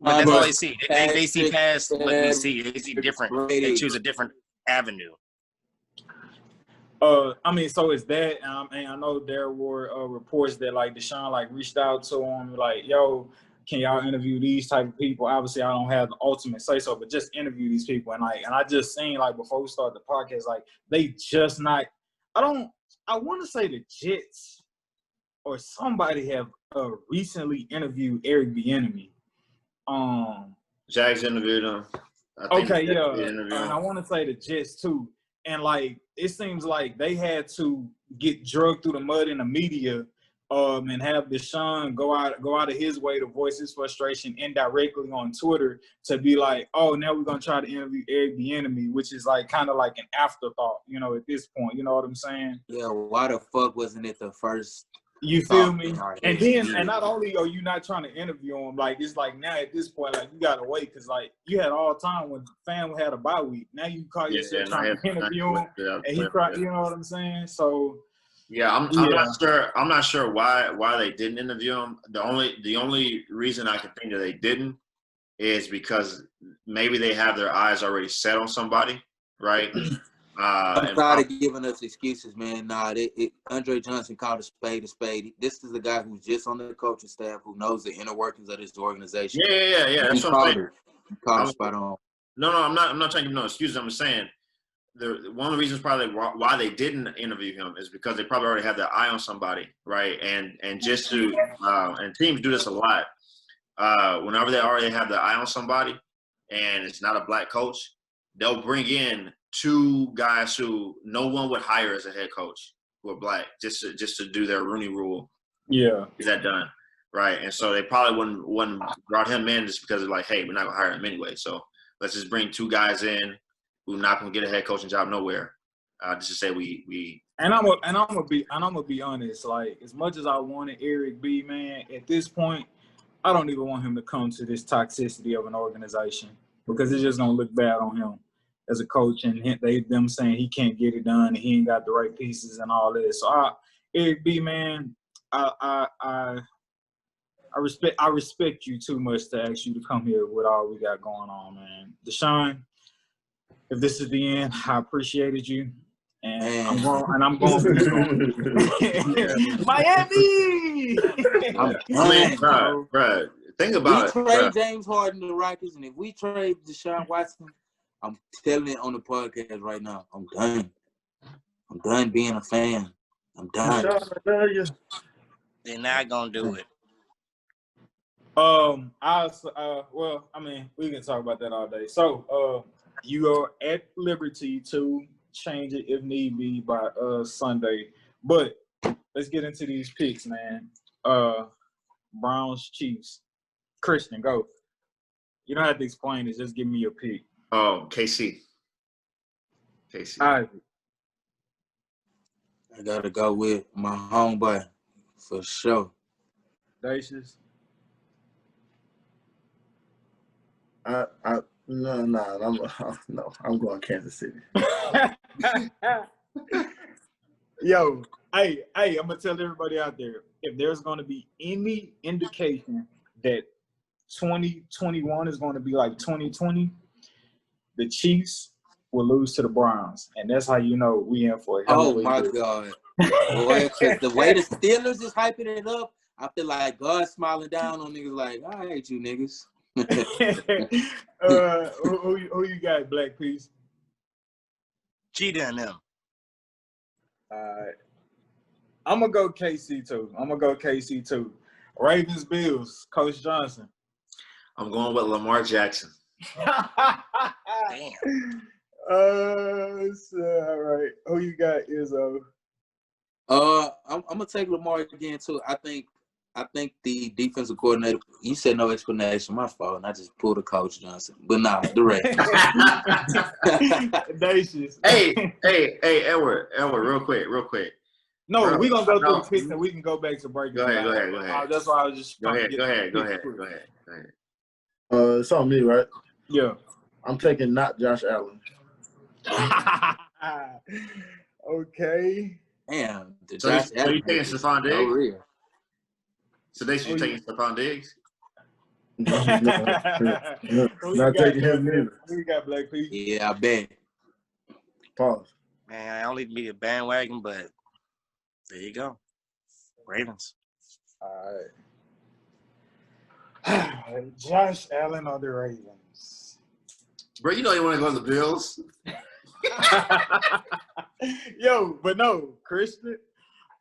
But that's all they see. They see past what we see. They see different. They choose a different avenue. I mean, so is that. And I know there were reports that like Deshaun like reached out to him like, "Yo, can y'all interview these type of people?" Obviously, I don't have the ultimate say so, but just interview these people. And I just seen like before we start the podcast, like they just not. I want to say the Jets or somebody have recently interviewed Eric Bieniemy. Jags interviewed him. And I want to say the Jets too. And like it seems like they had to get drugged through the mud in the media, and have Deshaun go out of his way to voice his frustration indirectly on Twitter to be like, oh, now we're gonna try to interview Eric Bieniemy, which is like kind of like an afterthought, at this point. You know what I'm saying? Yeah. Why the fuck wasn't it the first? You feel me? And then, and not only are you not trying to interview him, like it's like now at this point, like you gotta wait because like you had all time when the fan had a bye week. Now you call yourself trying to interview him, and he cried. You know what I'm saying? So yeah, I'm not sure. I'm not sure why they didn't interview him. The only reason I can think that they didn't is because maybe they have their eyes already set on somebody, right? I'm tired of giving us excuses, man. Andre Johnson called a spade a spade. This is a guy who's just on the coaching staff who knows the inner workings of this organization. Yeah. That's what I'm saying. Called spot on. No, I'm not trying to give no excuses. I'm just saying one of the reasons probably why they didn't interview him is because they probably already had their eye on somebody, right? And just to and teams do this a lot. Whenever they already have their eye on somebody, and it's not a black coach, they'll bring in two guys who no one would hire as a head coach who are black just to do their Rooney Rule. Yeah, is that done, right? And so they probably wouldn't brought him in just because they're like, hey, we're not gonna hire him anyway. So let's just bring two guys in who not gonna get a head coaching job nowhere. Just to say we. And I'm gonna be honest. Like as much as I wanted Eric B, man, at this point, I don't even want him to come to this toxicity of an organization because it's just gonna look bad on him as a coach, and them saying he can't get it done and he ain't got the right pieces and all this. So Eric B, man, I respect you too much to ask you to come here with all we got going on, man. Deshaun, if this is the end, I appreciated you. And I'm going Miami. Bro, think about it. We trade James Harden to the Rockets, and if we trade Deshaun Watson, I'm telling it on the podcast right now. I'm done. I'm done being a fan. I'm done. They're not gonna do it. Well, I mean, we can talk about that all day. So, you are at liberty to change it if need be by Sunday. But let's get into these picks, man. Browns, Chiefs. Christian, go. You don't have to explain it. Just give me your pick. Oh, KC. Ivy. I gotta go with my homeboy for sure. Dacius. I'm going Kansas City. Yo, hey, I'm gonna tell everybody out there, if there's gonna be any indication that 2021 is gonna be like 2020, the Chiefs will lose to the Browns, and that's how you know we in for a hell of a My year. God. Boy, 'cause the way the Steelers is hyping it up, I feel like God's smiling down on niggas like, I hate you niggas. Who you got, Black Peace? Cheetah and them. Alright. I'm gonna go KC too. Ravens, Bills, Coach Johnson. I'm going with Lamar Jackson. Damn. All right. Who you got, Izzo? I'm gonna take Lamar again too. I think the defensive coordinator. You said no explanation. My fault. And I just pulled a Coach Johnson. But nah, the rest. Dacius. Hey, Edward, real quick. No, Bro, we're gonna go through no. the picks and we can go back to breaking. Go ahead. That's why I was just Go trying to ahead. get the picks. It's on me, right? Yeah. I'm taking not Josh Allen. Okay. Damn. So you taking Stephon No Diggs? real. So they should taking Stephon Diggs? Not taking him neither. Who you got, Black Pete? Yeah, I bet. Pause. Man, I don't need to be a bandwagon, but there you go. Ravens. All right. Josh Allen or the Ravens? Bro, you know you want to go to the Bills. Yo, but no, Christian,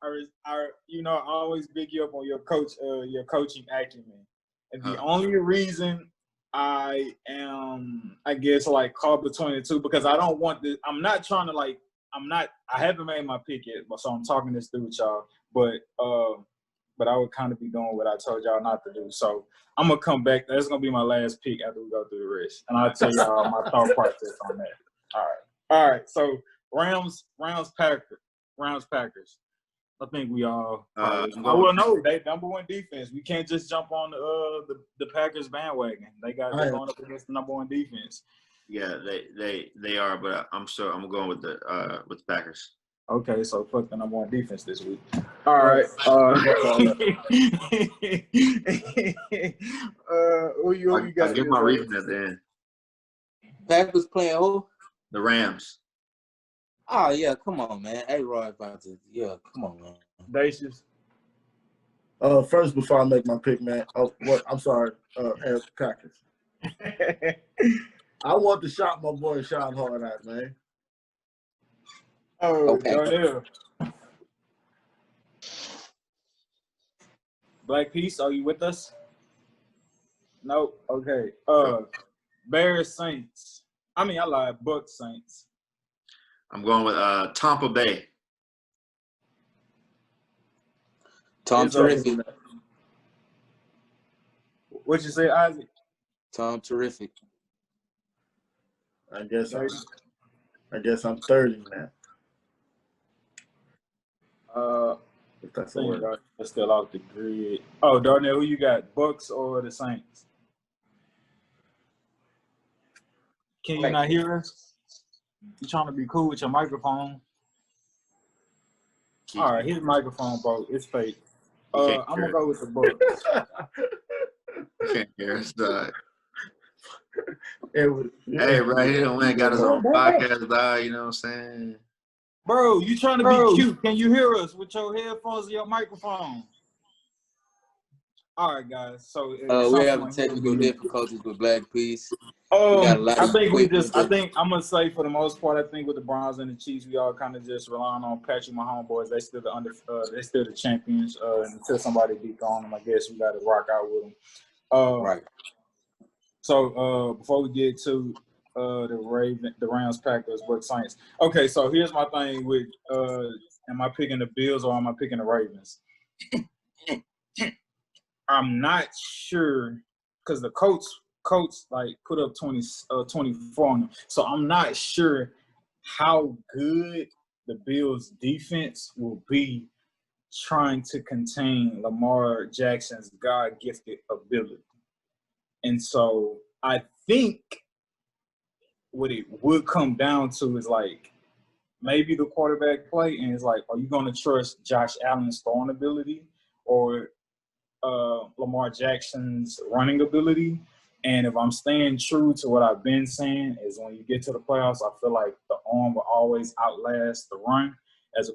I always big you up on your coaching acumen. And the only reason I am, I guess, like caught between the two, because I don't want this. I'm not trying to I haven't made my pick yet, so I'm talking this through with y'all. But I would kind of be doing what I told y'all not to do. So I'm gonna come back. That's gonna be my last pick after we go through the rest, and I'll tell y'all my thought process on that. All right. So Rams, Packers. I think we all. No, they number one defense. We can't just jump on the Packers bandwagon. They're going up against the number one defense. Yeah, they are, but I'm sure I'm going with the Packers. Okay, so fuck the number one defense this week. All right. Who you got? I give my reason at the end. Packers playing who? The Rams. Oh yeah, come on, man. A-Rod about to. Yeah, come on, man. Dacius. First, before I make my pick, man. I'm sorry. Packers. I want to shout my boy Sean Hard out, man. Oh, Okay. Darnell. Black Peace, are you with us? Nope. Okay. Bears Saints. I lied. Bucks Saints. I'm going with Tampa Bay. Tom Terrific. What'd you say, Isaac? Tom Terrific. I guess I'm 30 now. If that's a word. That's still off the grid. Oh, Darnell, who you got? Bucks or the Saints? Can you not hear us? You trying to be cool with your microphone? All right, his microphone broke. It's fake. I'm gonna go with the Bucks. Can't hear us, dog. Hey, bro, he done went and got his own podcast, dog. You know what I'm saying? Bro, you trying to be cute. Can you hear us with your headphones or your microphone? All right, guys. So we have technical difficulties with Black Peace. I'm gonna say for the most part, I think with the Browns and the Chiefs, we all kind of just relying on Patrick Mahomes boys. They still the champions. Until somebody beat on them, I guess we got to rock out with them. Right. So before we get to the Rams, Packers, Bucks, Saints. Okay, so here's my thing with am I picking the Bills or am I picking the Ravens? I'm not sure because the Colts like put up 24 on them. So I'm not sure how good the Bills defense will be trying to contain Lamar Jackson's God-gifted ability. And so I think what it would come down to is like maybe the quarterback play, and it's like, are you going to trust Josh Allen's throwing ability or Lamar Jackson's running ability? And if I'm staying true to what I've been saying, is when you get to the playoffs, I feel like the arm will always outlast the run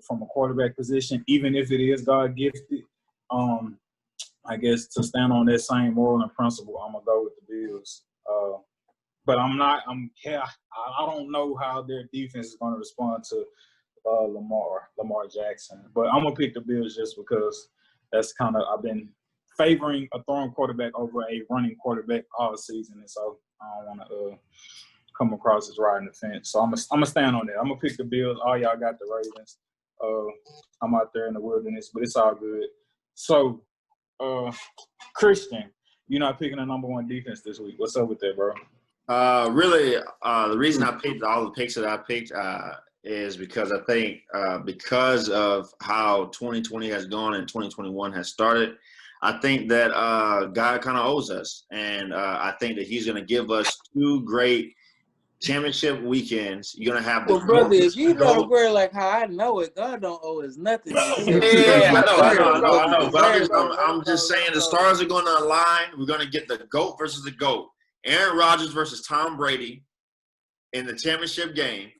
from a quarterback position, even if it is God gifted. I guess to stand on that same moral and principle, I'm gonna go with the Bills. But I don't know how their defense is going to respond to Lamar Jackson. But I'm gonna pick the Bills just because that's kind of I've been favoring a throwing quarterback over a running quarterback all season, and so I don't want to come across as riding the fence. So I'm gonna stand on that. I'm gonna pick the Bills. All y'all got the Ravens. I'm out there in the wilderness, but it's all good. So, Christian, you're not picking the number one defense this week. What's up with that, bro? Really, the reason I picked all the picks that I picked is because I think because of how 2020 has gone and 2021 has started, I think that God kind of owes us. And I think that he's going to give us 2 great championship weekends. You're going to have the Well, brother, if you know the word like how I know it, God don't owe us nothing. Yeah, I know. But I'm just saying the stars are going to align. We're going to get the GOAT versus the GOAT. Aaron Rodgers versus Tom Brady in the championship game.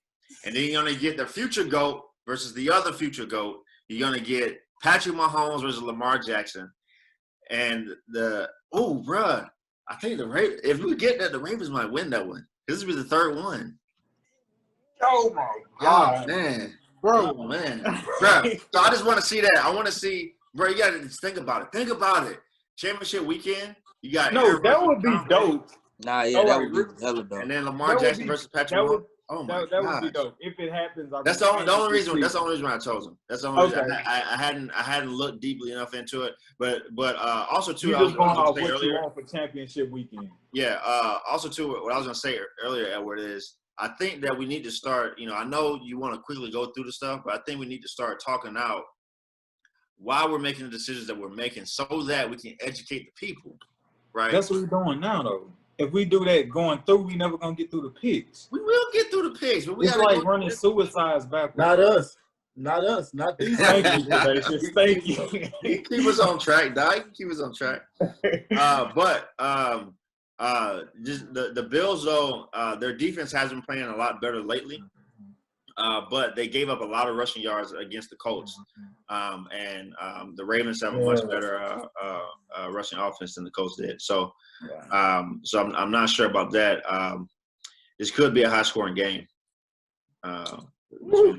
And then you're going to get the future GOAT versus the other future GOAT. You're going to get Patrick Mahomes versus Lamar Jackson. And bruh, I think if we get that, the Ravens might win that one. This will be the 3rd one. Oh, my God. Oh, man. Bro. Oh, man. Bruh. So I just want to see that. I want to see, bro, you got to think about it. Think about it. Championship weekend, you got Aaron that would be dope. Nah, yeah, that would be hella dope. And then Lamar Jackson versus Patrick Mahomes. Oh my that would be dope if it happens. That's the only reason. That's the only reason why I chose him. That's the only reason. I hadn't looked deeply enough into it, but also too. You I was just going off going to say what earlier. you want for championship weekend. Yeah. Also too, what I was going to say earlier, Edward, is I think that we need to start. I know you want to quickly go through the stuff, but I think we need to start talking out why we're making the decisions that we're making, so that we can educate the people. Right. That's what we're doing now, though. If we do that going through, we never gonna get through the picks. We will get through the picks, but we it's like running suicides backwards. Not us. Not these. Thank you, Thank you. Keep us on track, Doc. Keep us on track. Just the Bills, though, their defense has been playing a lot better lately. But they gave up a lot of rushing yards against the Colts. And the Ravens have a much better rushing offense than the Colts did. So I'm not sure about that. This could be a high-scoring game. Hold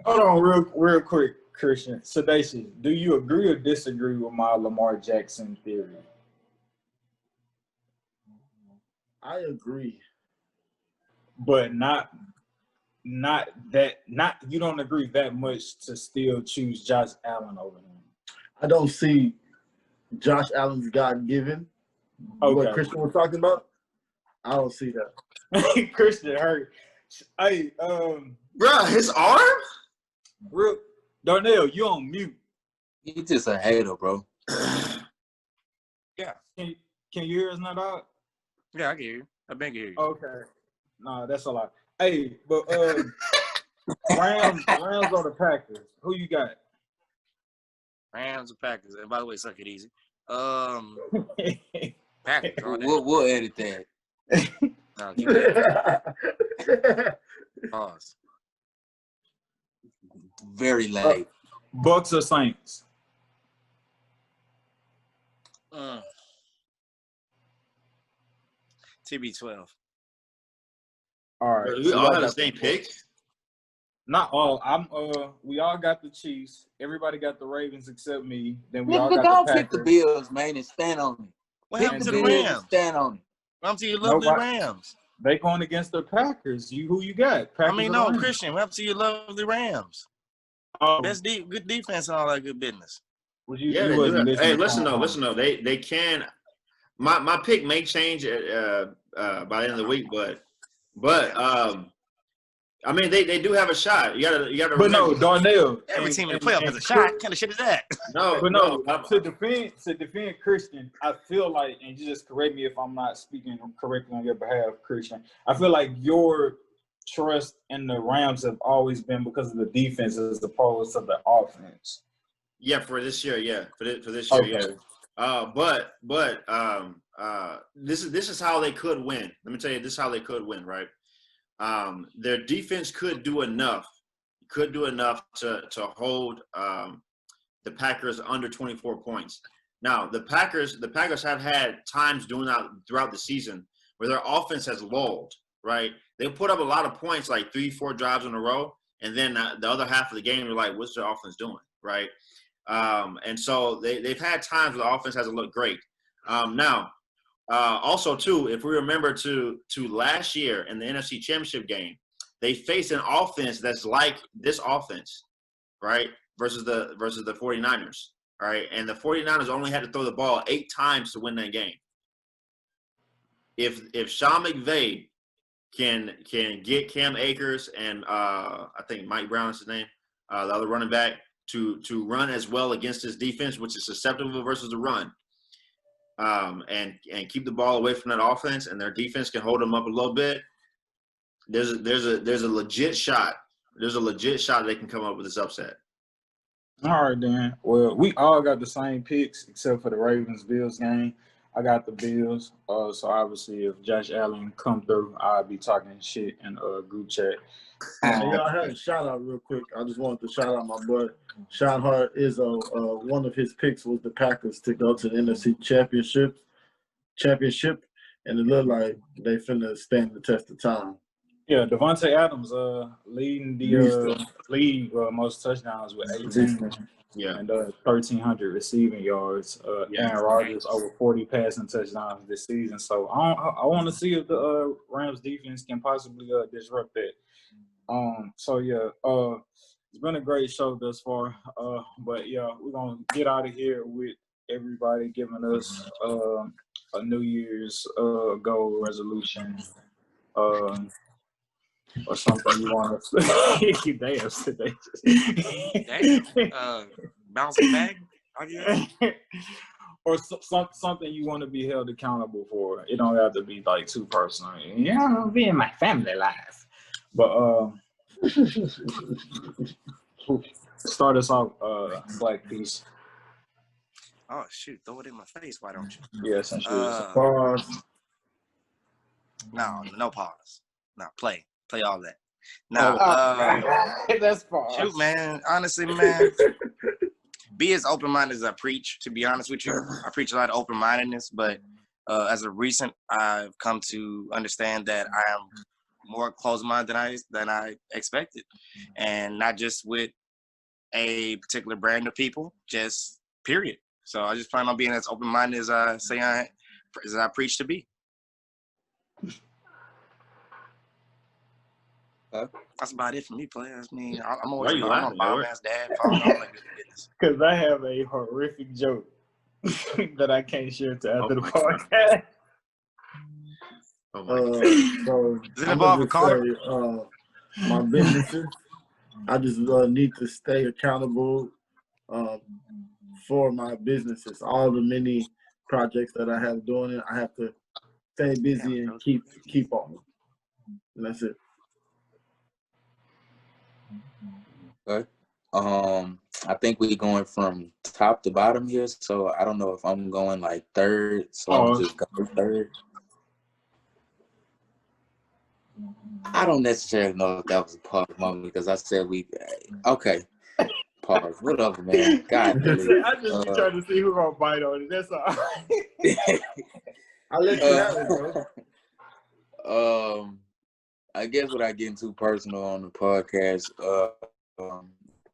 on real quick, Christian. Sedacious, do you agree or disagree with my Lamar Jackson theory? I agree. But not you don't agree that much to still choose Josh Allen over him. I don't see Josh Allen's God-given. Okay. What Christian was talking about? I don't see that. Christian hurt. Hey, bro, his arm? Real Darnell, you on mute. You just a hater, bro. Yeah. Can you hear us now, dog? Yeah, I can hear you. I beg you. Okay. Nah, that's a lot. Hey, but Rams or the Packers? Who you got? Rams or Packers. And by the way, suck it easy. Packers. We'll edit that. No, keep it. Pause. Very late. Bucks or Saints? TB12. All right. We all have the same pick? Not all. We all got the Chiefs. Everybody got the Ravens except me. Then we all Nigga, got don't the pick Packers. the Bills, man, and stand on What Pick happened the to the Bills and Rams? stand on it. What happened to your lovely Nobody- Rams? They going against the Packers. Who you got? Packers I mean, or no, Rams? Christian. What happened to your lovely Rams? Best good defense and all that good business. Well, you Yeah, they do wasn't have. listening Hey, to listen Tom. though. They can. My pick may change by the end of the week, but I mean they do have a shot. You gotta. But no, remember. Darnell. Every and- team in the and- playoff and has a shot. What kind of shit is that? No, But no, I'm- to defend Christian, I feel like, and you just correct me if I'm not speaking correctly on your behalf, Christian. I feel like your trust in the Rams have always been because of the defense as opposed to the offense. yeah, for this year, yeah, for this year, yeah. But this is how they could win. Let me tell you, this is how they could win, right? Their defense could do enough to hold the Packers under 24 points. Now, the Packers have had times throughout the season where their offense has lulled, right? They put up a lot of points, like 3-4 drives in a row, and then the other half of the game, you're like, what's their offense doing, right? And so they've had times where the offense hasn't looked great. Also, too, if we remember to last year in the NFC Championship game, they faced an offense that's like this offense, right, versus the 49ers, right? And the 49ers only had to throw the ball 8 times to win that game. If Sean McVay can get Cam Akers and I think Mike Brown is his name, the other running back, to run as well against his defense, which is susceptible versus the run, and keep the ball away from that offense, and their defense can hold them up a little bit. There's a legit shot. There's a legit shot they can come up with this upset. All right, then. Well, we all got the same picks except for the Ravens-Bills game. I got the Bills. So obviously, if Josh Allen come through, I'll be talking shit in a group chat. Hey, y'all had a shout out real quick. I just wanted to shout out my boy Sean Hart. One of his picks was the Packers to go to the NFC Championship, and it looked like they finna stand the test of time. Yeah, Devontae Adams leading the league most touchdowns with 18 Yeah. and 1,300 receiving yards. Aaron Rodgers over 40 passing touchdowns this season. So I want to see if the Rams defense can possibly disrupt that. So yeah, it's been a great show thus far. But yeah, we're gonna get out of here with everybody giving us a New Year's goal resolution. Or something you want to say. Damn. Bouncing back. Or something you want to be held accountable for. It don't have to be like too personal. Yeah, I'll be in my family life. But start us off, Black Peace. Oh shoot! Throw it in my face. Why don't you? Yes, and Pause. No pause. No, play all that. Now, that's fine. shoot, man. Honestly, man, be as open-minded as I preach. To be honest with you, I preach a lot of open-mindedness, but as of recent, I've come to understand that I am more closed-minded than I expected, and not just with a particular brand of people, just period. So I just plan on being as open-minded as I say as I preach to be. That's about it for me, players. I mean, I'm always Why you I'm laughing, a bomb-ass dad. Follow all my good business. Because I have a horrific joke that I can't share to after the my God. podcast. Oh my God. So Does it I'm involve a gonna car? say, my businesses. I just need to stay accountable for my businesses. All the many projects that I have doing it, I have to stay busy and keep on. And that's it. Okay. I think we're going from top to bottom here, so I don't know if I'm going like third, so I'm just going third. I don't necessarily know if that was a pause moment because I said okay. Pause. Whatever, man. God. I just be trying to see who gonna bite on it. That's all. I'll let you have it, bro. I guess without getting too personal on the podcast,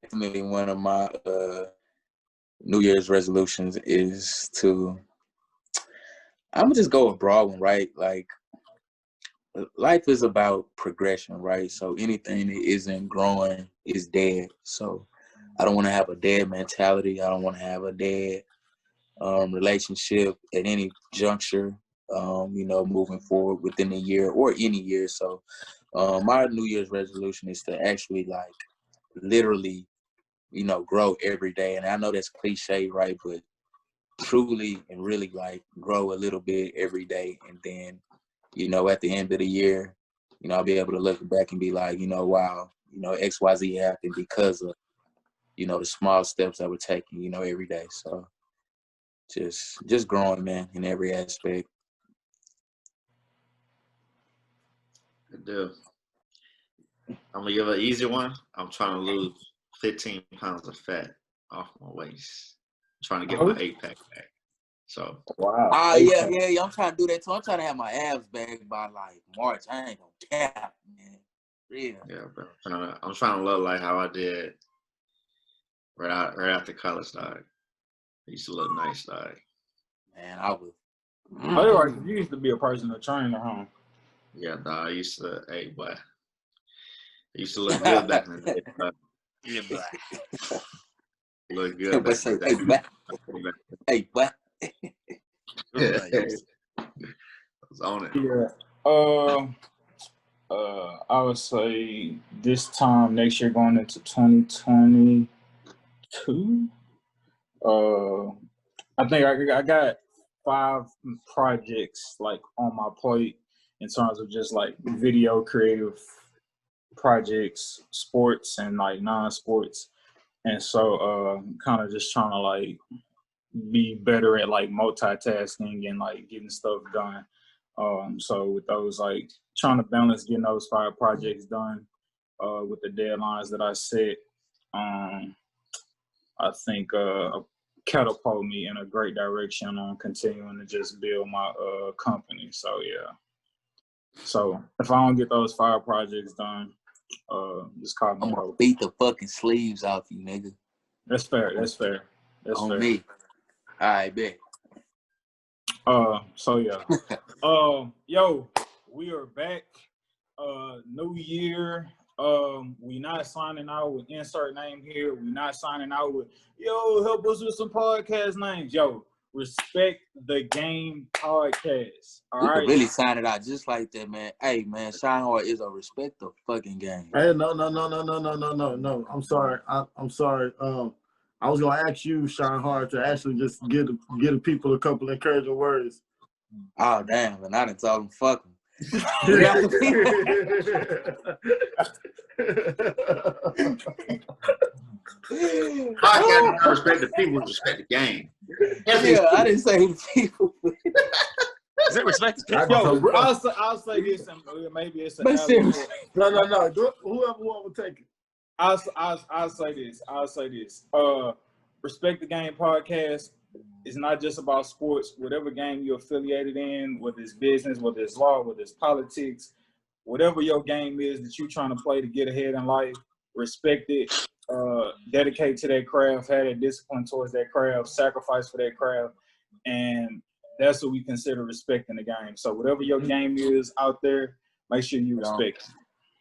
definitely one of my New Year's resolutions is to I'm gonna just go a broad one, right? Like, life is about progression, right? So anything that isn't growing is dead. So I don't want to have a dead mentality. I don't want to have a dead relationship at any juncture, moving forward within the year or any year. So my New Year's resolution is to actually, like, literally, grow every day. And I know that's cliche, right? But truly and really, like, grow a little bit every day. And then, at the end of the year, I'll be able to look back and be like, wow, XYZ happened because of, the small steps that we're taking, every day. So just growing, man, in every aspect. Good deal. I'm gonna give an easy one. I'm trying to lose 15 pounds of fat off my waist. I'm trying to get my 8-pack back. So Wow. Yeah, I'm trying to do that too. I'm trying to have my abs back by like March. I ain't gonna cap, man. Real. yeah, bro. I'm trying to look like how I did right after college, dog. I used to look nice, dog. Man, I was. Otherwise, you used to be a personal trainer, huh? Yeah, dog. I used to, boy. I used to look good back in the day. Dog. Yeah, boy. Look good But back say, in the day. hey, what? I was on it. Yeah. I would say this time next year, going into 2022. I think I got 5 projects like on my plate in terms of just like video creative projects, sports and like non-sports. And so kind of just trying to like be better at like multitasking and like getting stuff done. So with those, like trying to balance getting those 5 projects done with the deadlines that I set, I think catapult me in a great direction on continuing to just build my company. So yeah. So if I don't get those 5 projects done, just call me. I'm gonna beat the fucking sleeves off you, nigga. That's fair. That's fair. That's on fair. me. All right, bet. So yeah. Yo, we are back. New year. We not signing out with insert name here. We not signing out with help us with some podcast names. Yo, Respect the Game podcast. All We right. could really sign it out just like that, man. Hey, man, Shine Hard is a respect the fucking game. Hey, no. I'm sorry. I'm sorry. I was gonna ask you, Shine Hard, to actually just give the people a couple encouraging words. Oh damn, and I done told them fuck them. Podcast don't respect the people, respect the game. Yeah, I didn't say the people. Is it respect? Yo, I'll say this, and maybe it's But seriously. No. Whoever want to take it. I'll say this. Respect the Game podcast is not just about sports. Whatever game you're affiliated in, whether it's business, whether it's law, whether it's politics, whatever your game is that you're trying to play to get ahead in life, respect it. Dedicate to that craft, have that discipline towards that craft, sacrifice for that craft, and that's what we consider respecting the game. So whatever your game is out there, make sure you respect it.